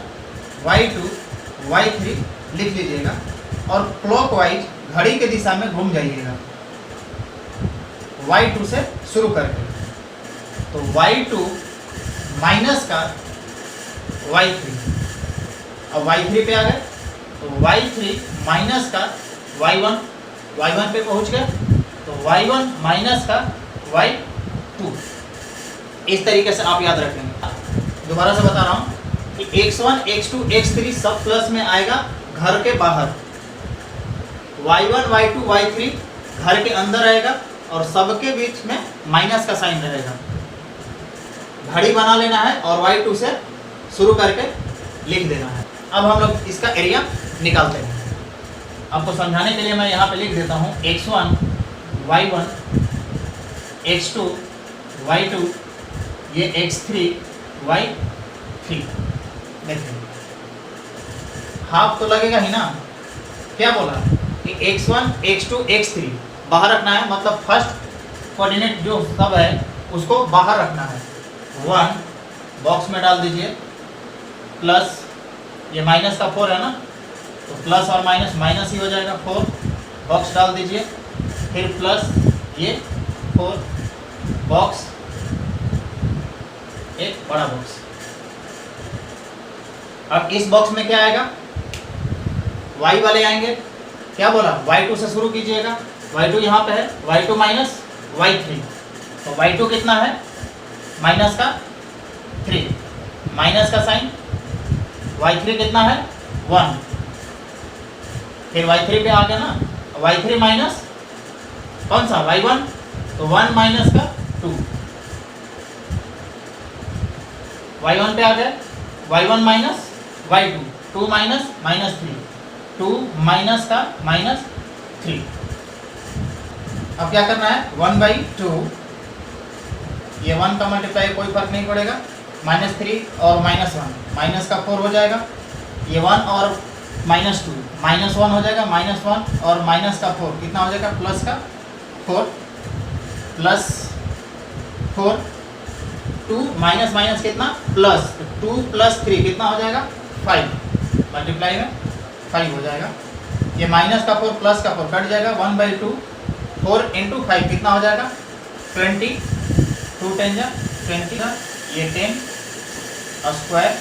y2 y3 लिख लीजिएगा और क्लॉकवाइज घड़ी के दिशा में घूम जाइएगा y2 से शुरू करके। तो y2 माइनस का y3, अब y3 पे आ गए तो y3 माइनस का y1 पे पहुंच गए तो y1 माइनस का y2। इस तरीके से आप याद रखेंगे। दोबारा से बता रहा हूँ कि x1 x2 x3 सब प्लस में आएगा घर के बाहर, y1 y2 y3 घर के अंदर आएगा और सबके बीच में माइनस का साइन रहेगा। घड़ी बना लेना है और y2 से शुरू करके लिख देना है। अब हम लोग इसका एरिया निकालते हैं। आपको समझाने के लिए मैं यहाँ पे लिख देता हूँ x1 y1 x2 y2 ये x3 y3। देखिए हाफ तो लगेगा ही ना, क्या बोला कि x1 x2 x3 बाहर रखना है, मतलब फर्स्ट कोऑर्डिनेट जो सब है उसको बाहर रखना है। 1 बॉक्स में डाल दीजिए, प्लस ये माइनस का 4 है ना, तो प्लस और माइनस माइनस ही हो जाएगा। 4 बॉक्स डाल दीजिए, फिर प्लस ये 4 बॉक्स, एक बड़ा बॉक्स। अब इस बॉक्स में क्या आएगा, y वाले आएंगे। क्या बोला, y2 से शुरू कीजिएगा, y2 यहाँ पे है, y2 माइनस y3, तो y2 कितना है, माइनस का 3, माइनस का साइन, y3 कितना है 1, फिर y3 पे आ गया ना, y3 माइनस कौन सा y1, तो 1 माइनस का 2, y1 पे आ गए, y1 minus y2, 2 minus minus 3, 2 minus का माइनस 3। अब क्या करना है, 1/2, ये 1 का मल्टीप्लाई कोई फर्क नहीं पड़ेगा, -3 और -1 माइनस का 4 हो जाएगा, ये 1 और -2 -1 हो जाएगा, -1 और माइनस का 4 कितना हो जाएगा, प्लस का 4 प्लस 4, 2 माइनस माइनस कितना प्लस, 2 + 3 कितना हो जाएगा 5, मल्टीप्लाई में 5 हो जाएगा। ये माइनस का 4 प्लस का 4 कट जाएगा, 1/2 4 × 5 कितना हो जाएगा 20, 2 10 जा 20, ये 10 स्क्वायर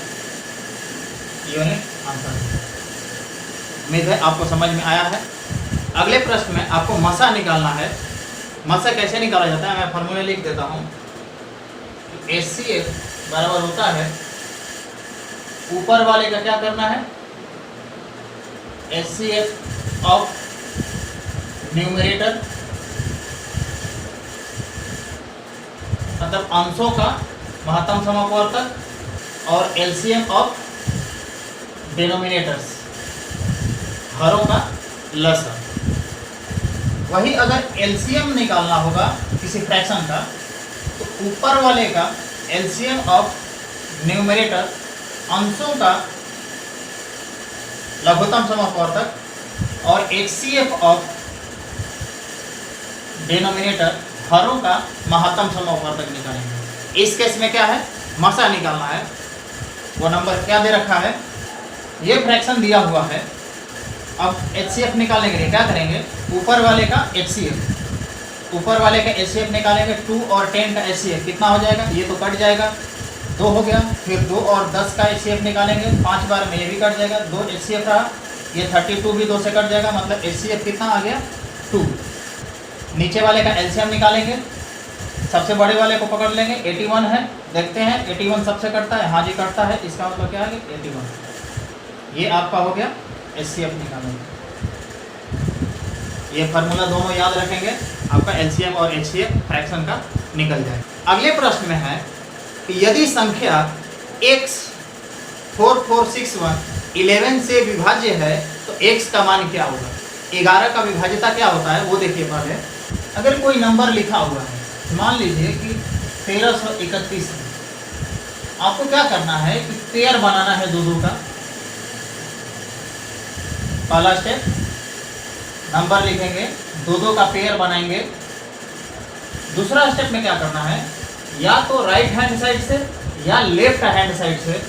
यूनिट आंसर। उम्मीद है आपको समझ में आया है। अगले प्रश्न में आपको मसा निकालना है। मसा कैसे निकाला जाता है, मैं फॉर्मूला लिख देता हूँ। HCF बराबर होता है, ऊपर वाले का क्या करना है, HCF ऑफ न्यूमरेटर, मतलब अंशों का महत्तम समापवर्तक, और LCM ऑफ डिनोमिनेटर्स, हरों का लसा। वही अगर LCM निकालना होगा किसी फ्रैक्शन का, तो ऊपर वाले का LCM ऑफ न्यूमरेटर, अंशों का लघुत्तम समापवर्तक, और HCF ऑफ डिनोमिनेटर, हरों का महत्तम समापवर्तक निकालेंगे। इस केस में क्या है, मसा निकालना है। वो नंबर क्या दे रखा है, ये फ्रैक्शन दिया हुआ है। अब HCF निकालने के लिए क्या करेंगे, ऊपर वाले का HCF, ऊपर वाले का HCF निकालेंगे, 2 और 10 का HCF कितना हो जाएगा, ये तो कट जाएगा, 2 हो गया। फिर 2 और 10 का HCF निकालेंगे, 5 बार में ये भी कट जाएगा, 2 HCF रहा, ये 32 भी 2 से कट जाएगा, मतलब HCF कितना आ गया 2। नीचे वाले का LCM निकालेंगे, सबसे बड़े वाले को पकड़ लेंगे, 81 है, देखते हैं 81 सबसे कटता है, हाँ जी कटता है, इसका मतलब क्या है 81। ये आपका हो गया HCF निकालेंगे। ये फार्मूला दोनों याद रखेंगे, आपका LCM और HCF फ्रैक्शन का निकल जाए। अगले प्रश्न में है कि यदि संख्या x 4461 11 से विभाज्य है तो x का मान क्या होगा। 11 का विभाज्यता क्या होता है वो देखिए पहले। अगर कोई नंबर लिखा हुआ है, मान लीजिए कि 1331 है, आपको क्या करना है कि पेयर बनाना है 2-2 का। पहला स्टेप नंबर लिखेंगे, दो दो का पेयर बनाएंगे। दूसरा स्टेप में क्या करना है, या तो राइट हैंड साइड से या लेफ्ट हैंड साइड से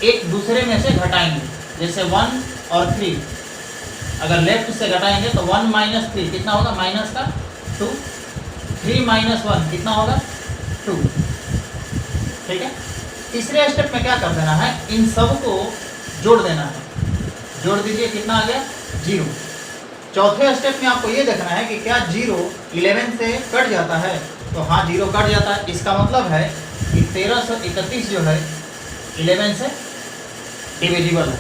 एक दूसरे में से घटाएंगे। जैसे 1 और 3, अगर लेफ्ट से घटाएंगे तो 1 माइनस 3 कितना होगा, माइनस का 2, 3 माइनस 1 कितना होगा 2। ठीक है। तीसरे स्टेप में क्या कर देना है, इन सब को जोड़ देना है। जोड़ दीजिए, कितना आ गया 0। चौथे स्टेप में आपको ये देखना है कि क्या 0 11 से कट जाता है, तो हाँ 0 कट जाता है। इसका मतलब है कि 1331 जो है 11 से डिविजिबल है।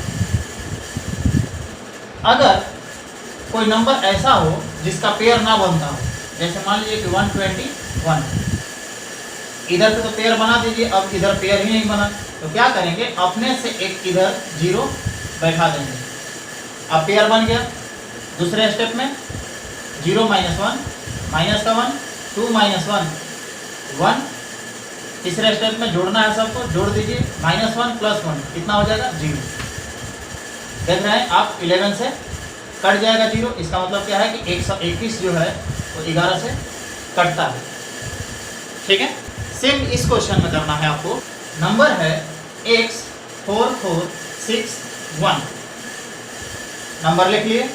अगर कोई नंबर ऐसा हो जिसका पेयर ना बनता हो, जैसे मान लीजिए कि 121, इधर से तो पेयर बना दीजिए, अब इधर पेयर ही नहीं बना, तो क्या करेंगे, अपने से एक इधर 0 बैठा देंगे, अब पेयर बन गया। दूसरे स्टेप में 0 माइनस 1 माइनस का 1, 2 माइनस 1 1। तीसरे स्टेप में जोड़ना है सबको, जोड़ दीजिए, -1 + 1 कितना हो जाएगा 0। देख रहे हैं आप, 11 से कट जाएगा 0। इसका मतलब क्या है कि 121 जो है वो 11 से कटता है। ठीक है। सेम इस क्वेश्चन में करना है आपको। नंबर है x4461, नंबर लिख लिए,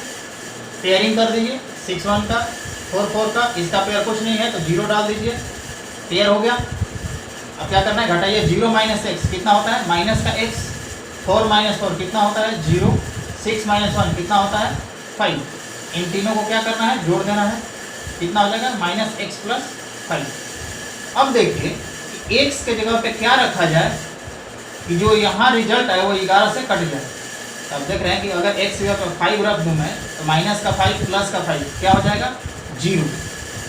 पेयरिंग कर दीजिए, 61 का 44 का, इसका पेयर कुछ नहीं है तो 0 डाल दीजिए, पेयर हो गया। अब क्या करना है, घटाइए, 0 माइनस x कितना होता है, माइनस का x, 4 माइनस 4 कितना होता है 0, 6 माइनस 1 कितना होता है 5। इन तीनों को क्या करना है, जोड़ देना है, कितना हो जाएगा -x + 5। अब देखिए कि x के जगह पे क्या रखा जाए कि जो यहाँ रिजल्ट है वो 11 से कट जाए। अब देख रहे हैं कि अगर x जगह पर 5 रख दूँ मैं, तो -5 + 5 क्या हो जाएगा 0,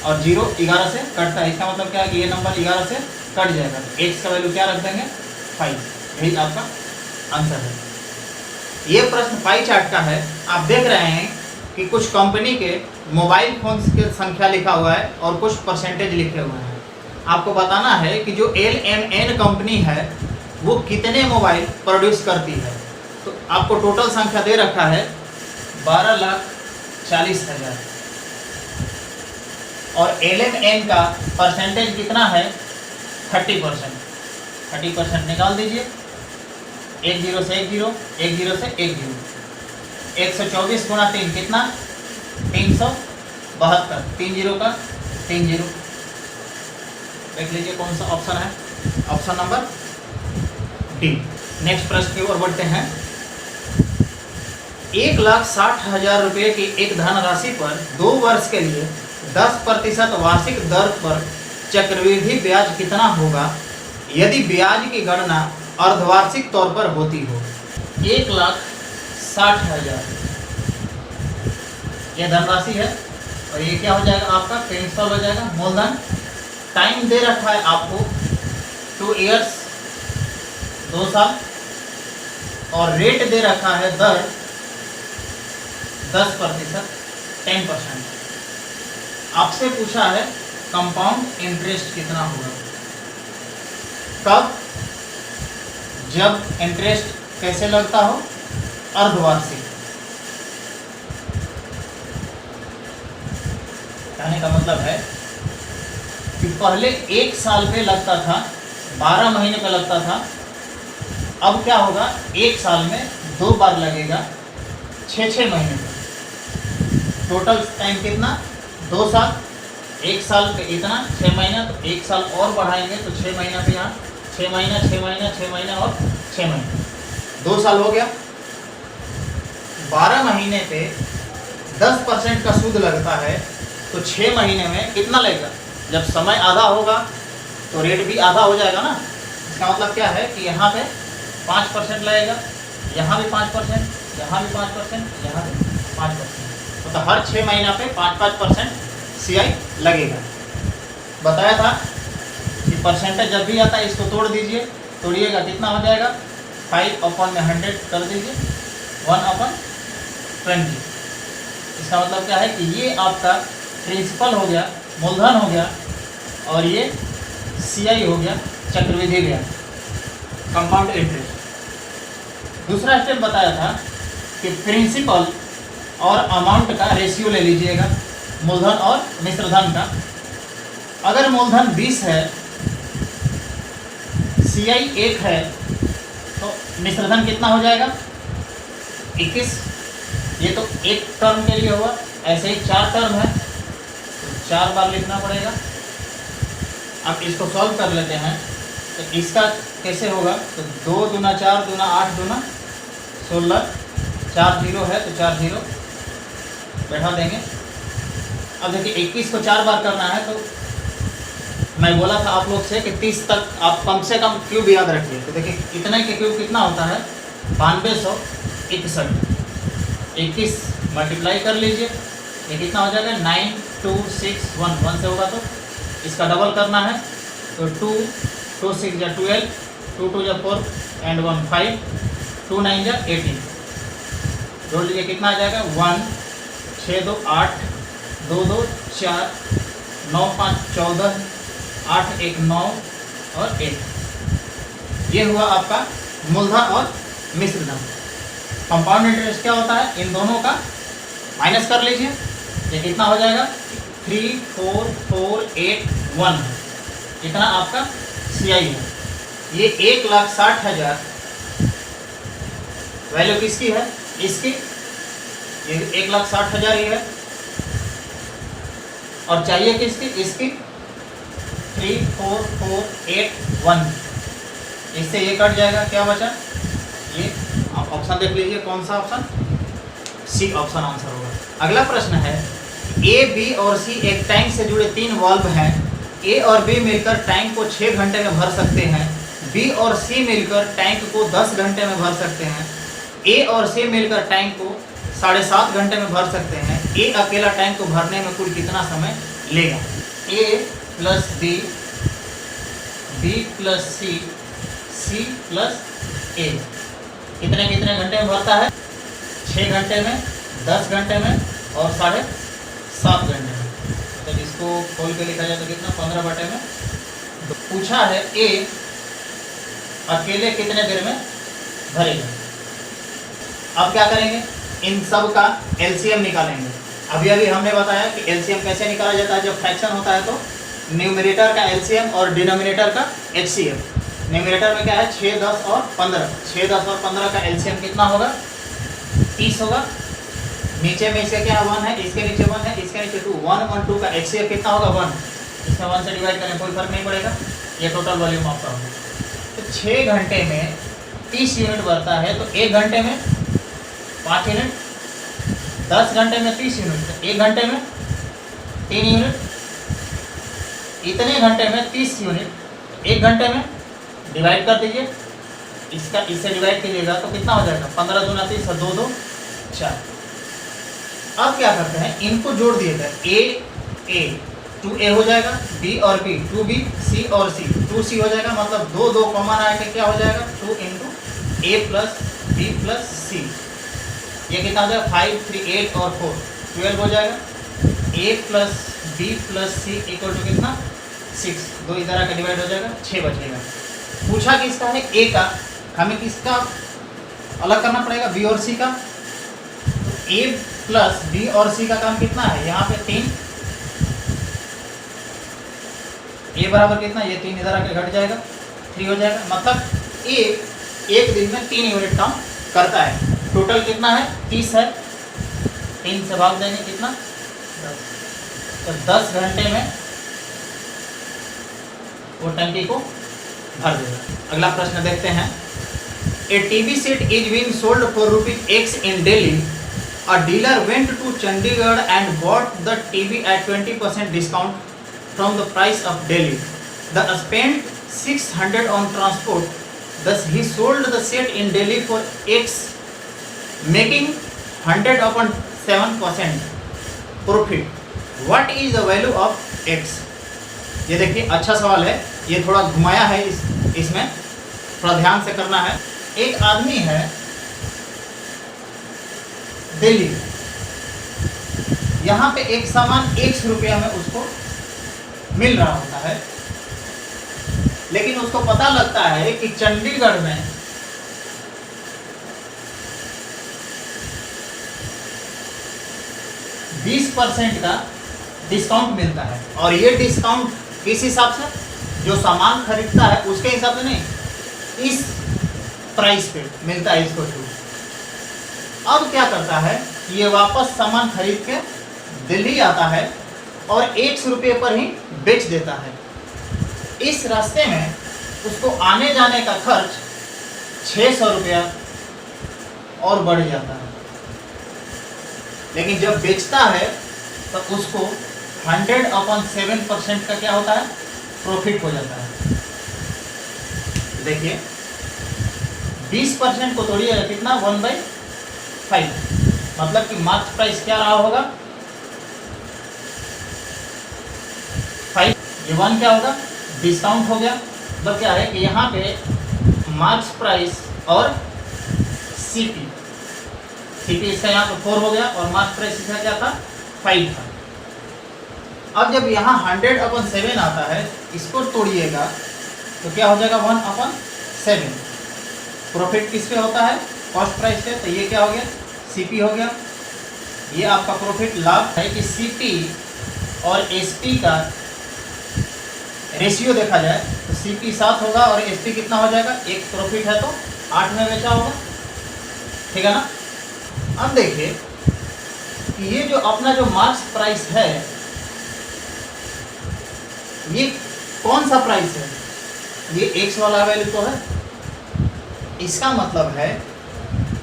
और 0 11 से कटता है। इसका मतलब क्या है कि ये नंबर 11 से कट जाएगा, तो x का वैल्यू क्या रख देंगे 5। यही आपका आंसर है। ये प्रश्न पाई चार्ट का है। आप देख रहे हैं कि कुछ कंपनी के मोबाइल फोन की संख्या लिखा हुआ है और कुछ परसेंटेज लिखे हुए हैं। आपको बताना है कि जो LMN कंपनी है वो कितने मोबाइल प्रोड्यूस करती है। तो आपको टोटल संख्या दे रखा है 12,40,000, और LMN का परसेंटेज कितना है 30%। 30% निकाल दीजिए, 1 0 से 1 0, 1 0 से 1 0, 124 × 3 कितना 372, 3 0 का 3 0। देख लीजिए कौन सा ऑप्शन है, ऑप्शन नंबर डी। नेक्स्ट प्रश्न की ओर बढ़ते हैं। 1,60,000 रुपये की एक धनराशि पर 2 वर्ष के लिए 10% वार्षिक दर पर चक्रवृद्धि ब्याज कितना होगा यदि ब्याज की गणना अर्धवार्षिक तौर पर होती हो। 1,60,000 ये धनराशि है, और ये क्या हो जाएगा आपका प्रिंसिपल हो जाएगा, मूलधन। टाइम दे रखा है आपको 2 इयर्स 2 साल, और रेट दे रखा है दर 10%, 10%। आपसे पूछा है कंपाउंड इंटरेस्ट कितना होगा, कब, जब इंटरेस्ट कैसे लगता हो, अर्धवार्षिक। कहने का मतलब है कि पहले 1 साल पे लगता था, 12 महीने पे लगता था, अब क्या होगा 1 साल में 2 बार लगेगा, 6-6 महीने पे। टोटल टाइम कितना 2 साल, 1 साल पे इतना 6 महीना, तो 1 साल और बढ़ाएंगे तो 6 महीना पे यहाँ 6 महीना 6 महीना 6 महीना और 6 महीना, 2 साल हो गया। 12 महीने पे 10% का सूद लगता है, तो 6 महीने में कितना लगेगा, जब समय आधा होगा तो रेट भी आधा हो जाएगा ना। इसका मतलब क्या है कि यहाँ पे 5% लगेगा, यहाँ भी 5%, यहाँ भी 5%, यहाँ भी 5%, मतलब हर 6 महीना पे 5-5% CI लगेगा। बताया था कि परसेंटेज जब भी आता है इसको तोड़ दीजिए, तोड़िएगा कितना हो जाएगा 5/100 कर दीजिए, 1/20। इसका मतलब क्या है कि ये आपका प्रिंसिपल हो गया, मूलधन हो गया, और ये CI हो गया, चक्रवृद्धि ब्याज, कंपाउंड इंटरेस्ट। दूसरा स्टेप बताया था कि प्रिंसिपल और अमाउंट का रेशियो ले लीजिएगा, मूलधन और मिश्रधन का। अगर मूलधन 20 है, CI 1 है, तो मिश्रधन कितना हो जाएगा? 21। ये तो एक टर्म के लिए हुआ, ऐसे ही 4 टर्म है तो 4 बार लिखना पड़ेगा। अब इसको सॉल्व कर लेते हैं, तो इसका कैसे होगा? तो 2 दूना 4 दूना 8 दूना 16, 4 जीरो है तो 4 जीरो बैठा देंगे। अब देखिए 21 को 4 बार करना है, तो मैं बोला था आप लोग से कि 30 तक आप कम से कम क्यूब याद रखिए। तो देखिए इतने के क्यूब कितना होता है? 9261। 21 मल्टीप्लाई कर लीजिए, ये कितना हो जाएगा? 9261। 1 से होगा तो इसका डबल करना है, तो 2 2 6 या 12, 2 2 या 4 एंड 1 5, 2 9 या 18। जोड़ लीजिए कितना आ जाएगा? 1 6 2 8 2 2 4 9 5 14 8 1 9 और 1। ये हुआ आपका मूलधन और मिश्रधन। कंपाउंड इंटरेस्ट क्या होता है? इन दोनों का माइनस कर लीजिए, ये कितना हो जाएगा? 3 4 4 8 1। इतना आपका CI है। ये 1,60,000 वैल्यू किसकी है? इसकी। ये 1,60,000 ही है। और चाहिए किसकी? इसकी। 3 4 4 8 1। इससे ये कट जाएगा, क्या बचा? ये आप ऑप्शन देख लीजिए, कौन सा ऑप्शन? C ऑप्शन आंसर होगा। अगला प्रश्न है, A, B और C एक टैंक से जुड़े 3 वाल्व हैं। A और B मिलकर टैंक को 6 घंटे में भर सकते हैं। B और C मिलकर टैंक को 10 घंटे में भर सकते हैं। A और C मिलकर टैंक को 7.5 घंटे में भर सकते हैं। A अकेला टैंक को भरने में कुल कितना समय लेगा? A plus B, B plus C, C plus A कितने कितने घंटे में भरता है? 6 घंटे में, 10 घंटे में और 7.5 घंटे में। तो इसको खोल के लिखा जाए तो कितना? 15 बटे में। तो पूछा है A अकेले कितने देर में भरेगा। अब क्या करेंगे? इन सब का LCM निकालेंगे। अभी अभी हमने बताया कि LCM कैसे निकाला जाता है। जब फ्रैक्शन होता है तो न्यूमरेटर का LCM और डिनोमिनेटर का HCF। न्यूमरेटर में क्या है? 6 10 और 15। 6 10 और 15 का LCM कितना होगा? 30 होगा। नीचे में इसका क्या 1 है, इसके नीचे 1 है, इसके नीचे 2, 1 1 2 का HCF कितना होगा? 1। इसमें 1 से डिवाइड करें कोई फर्क नहीं पड़ेगा, ये टोटल वॉल्यूम आपका होगा। तो 6 घंटे में 30 यूनिट बढ़ता है, तो 1 घंटे में 5 यूनिट, 10 घंटे में 30 यूनिट, 1 घंटे में 3 यूनिट, इतने घंटे में 30 यूनिट, 1 घंटे में डिवाइड कर दीजिए। इसका इससे डिवाइड कीजिएगा तो कितना हो जाएगा? 15 दूना 30 और 2 2 4। अब क्या करते हैं? इनको जोड़ दिएगा। A 2A हो जाएगा, B और B 2B, C और C 2C हो जाएगा। मतलब 2 2 कॉमन आके क्या हो जाएगा? 2 × A plus B plus C। ये कितना हो जाएगा? 5 3 8 और 4 12 हो जाएगा। A plus B plus C equal to कितना? 6। 2 इधर आकर डिवाइड हो जाएगा, 6 बचेगा। पूछा किसका है? A का। हमें किसका अलग करना पड़ेगा? B और C का। तो A प्लस B और C का काम कितना है? यहाँ पे 3। A बराबर कितना? ये 3 इधर आके घट जाएगा, 3 हो जाएगा। मतलब A एक दिन में 3 यूनिट काम करता है। टोटल कितना है? 30 है। 3 से भाग देंगे कितना? 10। तो 10 घंटे में वो टंकी को भर देगा। अगला प्रश्न देखते हैं। A TV set is being sold for ₹X in Delhi. A dealer went to Chandigarh and bought the TV at 20% discount from the price of Delhi. The spent 600 on transport. Thus he sold the set in Delhi for X, making 100 upon 7% profit. What is the value of X? ये देखिए अच्छा सवाल है। ये थोड़ा घुमाया है, इसमें थोड़ा ध्यान से करना है। एक आदमी है दिल्ली, यहाँ पे एक सामान 100 रुपया में उसको मिल रहा होता है, लेकिन उसको पता लगता है कि चंडीगढ़ में 20% का डिस्काउंट मिलता है। और ये डिस्काउंट किस हिसाब से, जो सामान खरीदता है उसके हिसाब से नहीं, इस प्राइस पे मिलता है इसको छूट। अब क्या करता है, ये वापस सामान खरीद के दिल्ली आता है और 100 रुपये पर ही बेच देता है। इस रास्ते में उसको आने जाने का खर्च 600 रुपया और बढ़ जाता है। लेकिन जब बेचता है तो उसको 100/7% का क्या होता है, प्रॉफिट हो जाता है। देखिए 20% को तोड़िएगा कितना, 1/5, मतलब कि मार्केट प्राइस क्या रहा होगा 5, ये 1 क्या होगा, डिस्काउंट हो गया। मतलब क्या है कि यहाँ पे मार्केट प्राइस और सीपी इसका यहाँ पे 4 हो गया और मार्केट प्राइस इसका क्या था, 5 था। अब जब यहाँ 100/7 आता है, इसको तोड़िएगा तो क्या हो जाएगा, 1/7। प्रॉफिट किस पे होता है, कॉस्ट प्राइस पे, तो ये क्या हो गया, सीपी हो गया। ये आपका प्रॉफिट लाभ है कि सीपी और एसपी का रेशियो देखा जाए तो सीपी 7 होगा और एसपी कितना हो जाएगा, एक प्रॉफिट है तो 8 में बेचा होगा, ठीक है ना। अब देखिए कि ये जो अपना जो मार्केट प्राइस है, ये कौन सा प्राइस है, ये एक्स वाला वैल्यू तो है। इसका मतलब है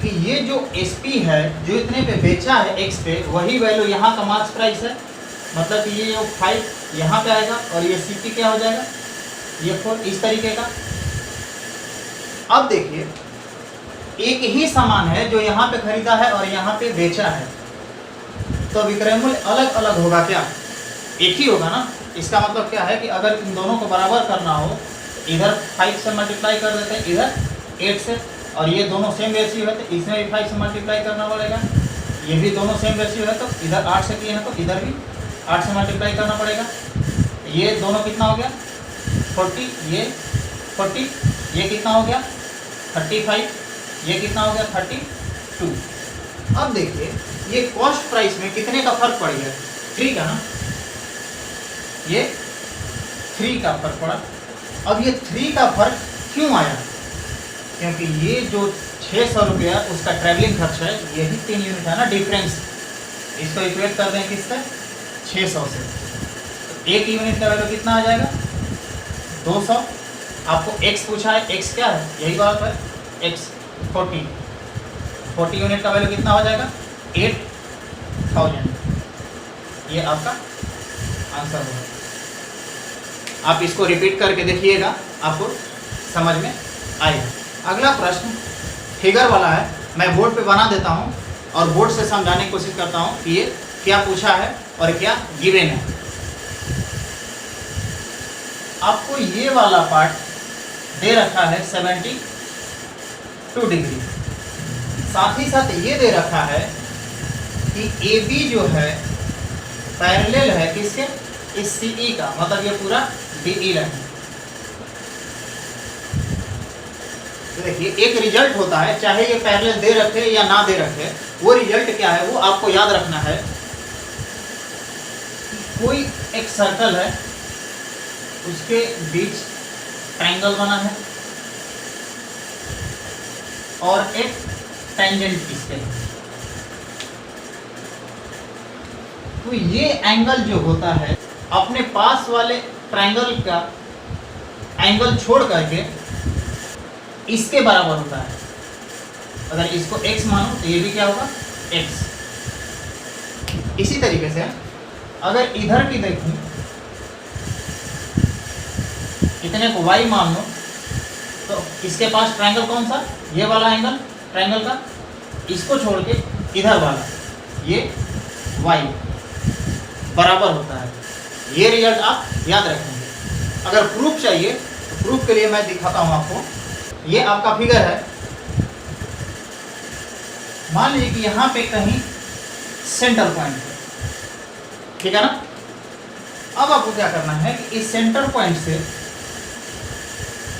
कि ये जो एसपी है, जो इतने पे बेचा है एक्स पे, वही वैल्यू यहाँ का मार्केट प्राइस है। मतलब कि ये जो 5 यहाँ पे आएगा और ये सीपी क्या हो जाएगा, ये 4, इस तरीके का। अब देखिए एक ही सामान है जो यहाँ पे खरीदा है और यहाँ पे बेचा है, तो विक्रय मूल्य अलग अलग होगा क्या, एक ही होगा ना। इसका मतलब क्या है कि अगर इन दोनों को बराबर करना हो, इधर 5 से मल्टीप्लाई कर देते हैं, इधर 8 से, और ये दोनों सेम रेशियो है तो इसमें भी 5 से मल्टीप्लाई करना पड़ेगा। ये भी दोनों सेम रेशियो है तो इधर 8 से किए हैं तो इधर भी 8 से मल्टीप्लाई करना पड़ेगा। ये दोनों कितना हो गया, 40, ये 40, ये कितना हो गया 35, ये कितना हो गया 32। अब देखिए ये कॉस्ट प्राइस में कितने का फर्क पड़ गया, 3 का ना, ये 3 का फर्क पड़ा। अब ये 3 का फर्क क्यों आया, क्योंकि ये जो 600 रुपया उसका ट्रैवलिंग खर्च है, यही 3 यूनिट है ना डिफरेंस। इसको इक्वेट कर दें किससे, 600 से, तो 1 यूनिट का वैल्यू कितना आ जाएगा 200। आपको x पूछा है, x क्या है, यही बात है, x 40 यूनिट का वैल्यू कितना हो जाएगा 8000। ये आपका आंसर होगा। आप इसको रिपीट करके देखिएगा, आपको समझ में आएगा। अगला प्रश्न फिगर वाला है, मैं बोर्ड पे बना देता हूँ और बोर्ड से समझाने की कोशिश करता हूँ कि ये क्या पूछा है और क्या गिवन है। आपको ये वाला पार्ट दे रखा है 72 डिग्री, साथ ही साथ ये दे रखा है कि AB जो है पैरेलल है किसके, इस CE का, मतलब ये पूरा DE लाइन। देखिए एक रिजल्ट होता है, चाहे ये पैरेलल दे रखे या ना दे रखे, वो रिजल्ट क्या है वो आपको याद रखना है। कोई एक सर्कल है, उसके बीच ट्रायंगल बना है और एक टेंजेंट इसके है, तो ये एंगल जो होता है अपने पास वाले ट्रायंगल का एंगल छोड़ करके इसके बराबर होता है। अगर इसको x मानो तो ये भी क्या होगा x। इसी तरीके से अगर इधर की देखूं, इतने को y मान लो, तो इसके पास ट्रायंगल कौन सा, ये वाला एंगल ट्रायंगल का, इसको छोड़ के इधर वाला ये y बराबर होता है। ये रिजल्ट आप याद रखेंगे। अगर प्रूफ चाहिए तो प्रूफ के लिए मैं दिखाता हूं आपको। ये आपका फिगर है, मान लीजिए कि यहाँ पे कहीं सेंटर पॉइंट है, ठीक है ना। अब आपको क्या करना है कि इस सेंटर पॉइंट से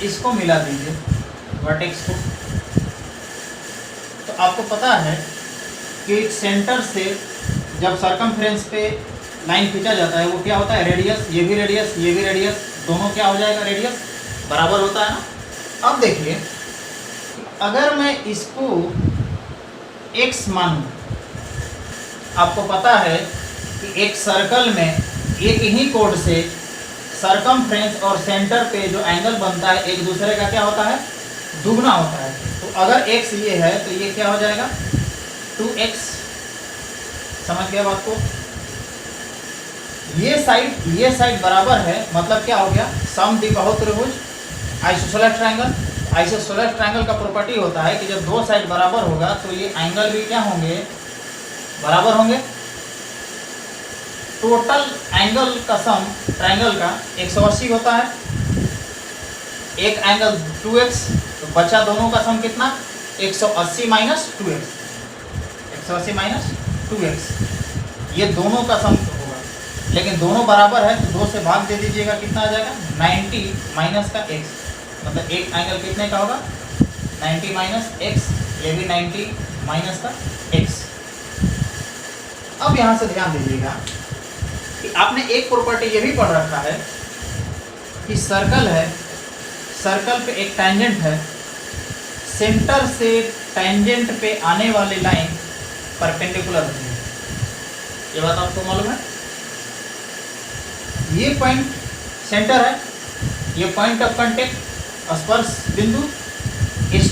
इसको मिला दीजिए वर्टेक्स को। तो आपको पता है कि सेंटर से जब सरकमफ्रेंस पे लाइन खींचा जाता है वो क्या होता है, रेडियस, ये भी रेडियस, ये भी रेडियस, दोनों क्या हो जाएगा, रेडियस बराबर होता है ना। अब देखिए अगर मैं इसको x मानूं, आपको पता है कि एक सर्कल में एक ही कोड से सरकमफ्रेंस और सेंटर पे जो एंगल बनता है एक दूसरे का क्या होता है, दुगना होता है। तो अगर x ये है तो ये क्या हो जाएगा, 2x। समझ गया बात को? ये साइड बराबर है, मतलब क्या हो गया, समद्विबाहु त्रिभुज, आइसोसेलेस ट्रायंगल। आइसोसेलेस ट्रायंगल का प्रॉपर्टी होता है कि जब दो साइड बराबर होगा तो ये एंगल भी क्या होंगे, बराबर होंगे। टोटल एंगल का सम ट्रायंगल का 180 होता है, एक एंगल 2x, तो बचा दोनों का सम कितना, 180 माइनस 2x, 180 माइनस 2x, ये दोनों का सम होगा। लेकिन दोनों बराबर है तो 2 से भाग दे दीजिएगा, कितना आ जाएगा, 90 माइनस का x, मतलब एक एंगल कितने का होगा, 90 माइनस x, ये भी 90 माइनस का x। अब यहाँ से ध्यान दीजिएगा कि आपने एक प्रॉपर्टी ये भी पढ़ रखा है कि सर्कल है, सर्कल पे एक टैंजेंट है, सेंटर से टैंजेंट पे आने वाली लाइन परपेंडिकुलर होती है, ये बात आपको मालूम है। ये पॉइंट सेंटर है, ये पॉइंट ऑफ कांटेक्ट स्पर्श बिंदु इस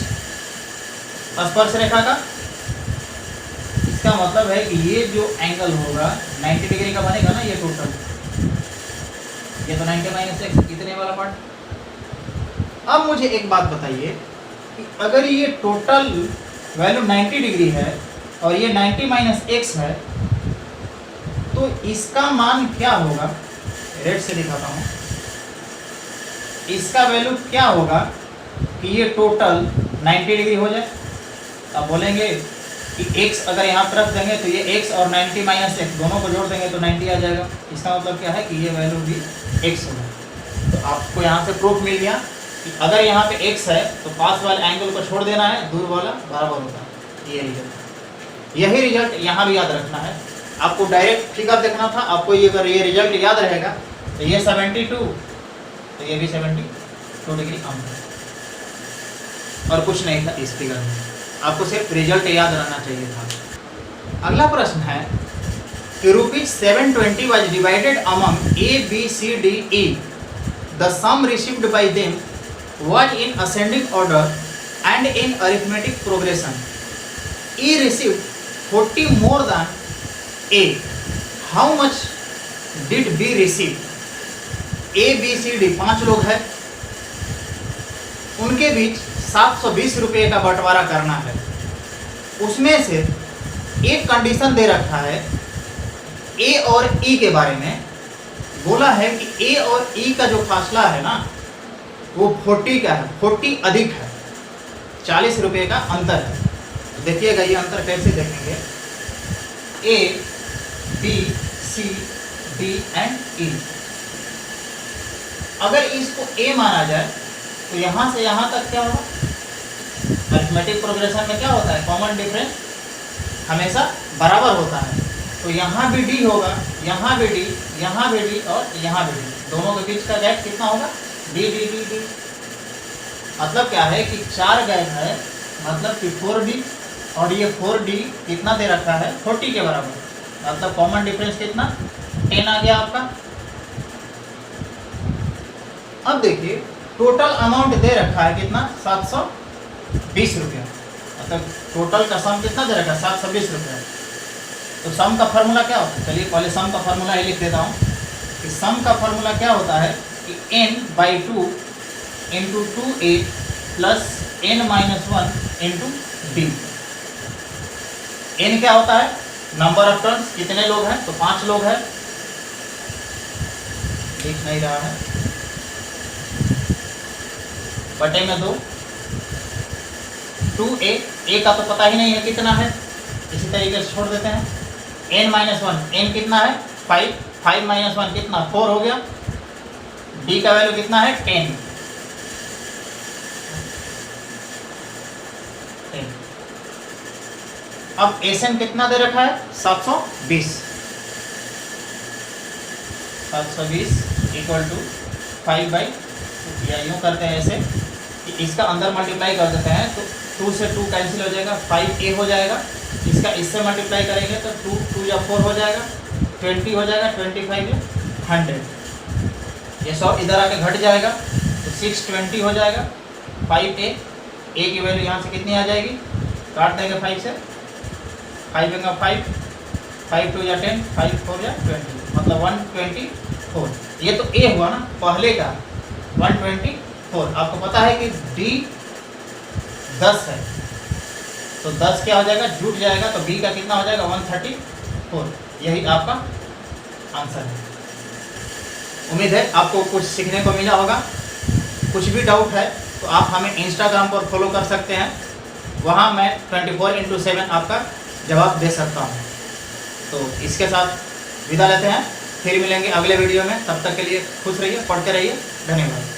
स्पर्श रेखा का, इसका मतलब है कि ये जो एंगल होगा 90 डिग्री का बनेगा ना, ये टोटल, ये तो 90 माइनस x इतने वाला पार्ट। अब मुझे एक बात बताइए कि अगर ये टोटल वैल्यू 90 डिग्री है और ये 90 माइनस x है तो इसका मान क्या होगा, रेड से दिखाता हूँ, इसका वैल्यू क्या होगा कि ये टोटल 90 डिग्री हो जाए। अब बोलेंगे कि x अगर यहाँ पर रख देंगे तो ये x और 90 माइनस x दोनों को जोड़ देंगे तो 90 आ जाएगा। इसका मतलब क्या है कि ये वैल्यू भी x होगा। तो आपको यहाँ से प्रूफ मिल गया कि अगर यहाँ पे x है तो पास वाले एंगल को छोड़ देना है, दूर वाला बराबर होता है। ये रिजल्ट, यही रिजल्ट यहाँ भी याद रखना है। आपको डायरेक्ट फिगर देखना था, आपको ये अगर ये रिजल्ट याद रहेगा तो ये 72 तो ये भी 72 डिग्री कम है और कुछ नहीं था इस फिगर में, आपको सिर्फ रिजल्ट याद रहना चाहिए था। अगला प्रश्न है कि ₹720 was divided among A, B, C, D, E. The sum received by them was in ascending order and in arithmetic progression. E received 40 more than A. How much did B receive? A, B, C, D 5 लोग हैं, उनके बीच 720 रुपये का बंटवारा करना है। उसमें से एक कंडीशन दे रखा है ए और ई के बारे में, बोला है कि ए और ई का जो फासला है ना वो 40 का है, 40 अधिक है, 40 रुपये का अंतर है। देखिएगा ये अंतर कैसे देखेंगे, ए, बी, सी, डी एंड ई। अगर इसको ए माना जाए तो यहाँ से यहाँ तक क्या होगा, अरिथमेटिक प्रोग्रेशन में क्या होता है, कॉमन डिफरेंस हमेशा बराबर होता है। तो यहाँ भी डी होगा, यहाँ भी डी, यहाँ भी डी और यहाँ भी डी, दोनों के बीच का गैप कितना होगा, डी डी डी डी। मतलब क्या है कि 4 गैप है, मतलब कि 4d और ये 4d कितना दे रखा है, 40 के बराबर, मतलब कॉमन डिफरेंस कितना, 10 आ गया आपका। अब देखिए टोटल अमाउंट दे रखा है कितना, 720 रुपया, मतलब टोटल का सम कितना दे रखा है, 720 रुपया। तो सम का फार्मूला क्या होता है, चलिए पहले सम का फार्मूला ही लिख देता हूँ कि सम का फार्मूला क्या होता है कि n/2 into 2a plus n-1 into d। n क्या होता है, नंबर ऑफ टर्न्स, कितने लोग हैं, तो 5 लोग हैं, दिख नहीं रहा है, बटे में 2, 2a, a का तो पता ही नहीं है कितना है, इसी तरीके से छोड़ देते हैं। n-1, n कितना है, 5, 5 - 1 कितना, 4 हो गया। d का वैल्यू कितना है, 10। अब एसएन कितना दे रखा है 720 इक्वल टू 5/2 या यूँ करते हैं ऐसे कि इसका अंदर मल्टीप्लाई कर देते हैं तो 2 से 2 कैंसिल हो जाएगा, 5a हो जाएगा। इसका इससे मल्टीप्लाई करेंगे तो 2 या 4 हो जाएगा, 20 हो जाएगा, 25 या 100। ये 100 इधर आके घट जाएगा तो 620 हो जाएगा। 5a की वैल्यू यहाँ से कितनी आ जाएगी, काट देंगे 5 से, 5 देंगे 5 2 या 10, 5 4 या 20, मतलब 124। ये तो a हुआ ना पहले का 124। आपको पता है कि d 10 है तो 10 क्या हो जाएगा, जुट जाएगा, तो b का कितना हो जाएगा 134। यही आपका आंसर है। उम्मीद है आपको कुछ सीखने को मिला होगा। कुछ भी डाउट है तो आप हमें इंस्टाग्राम पर फॉलो कर सकते हैं, वहाँ मैं 24/7 आपका जवाब दे सकता हूँ। तो इसके साथ विदा लेते हैं, फिर मिलेंगे अगले वीडियो में। तब तक के लिए खुश रहिए, पढ़ते रहिए। धन्यवाद।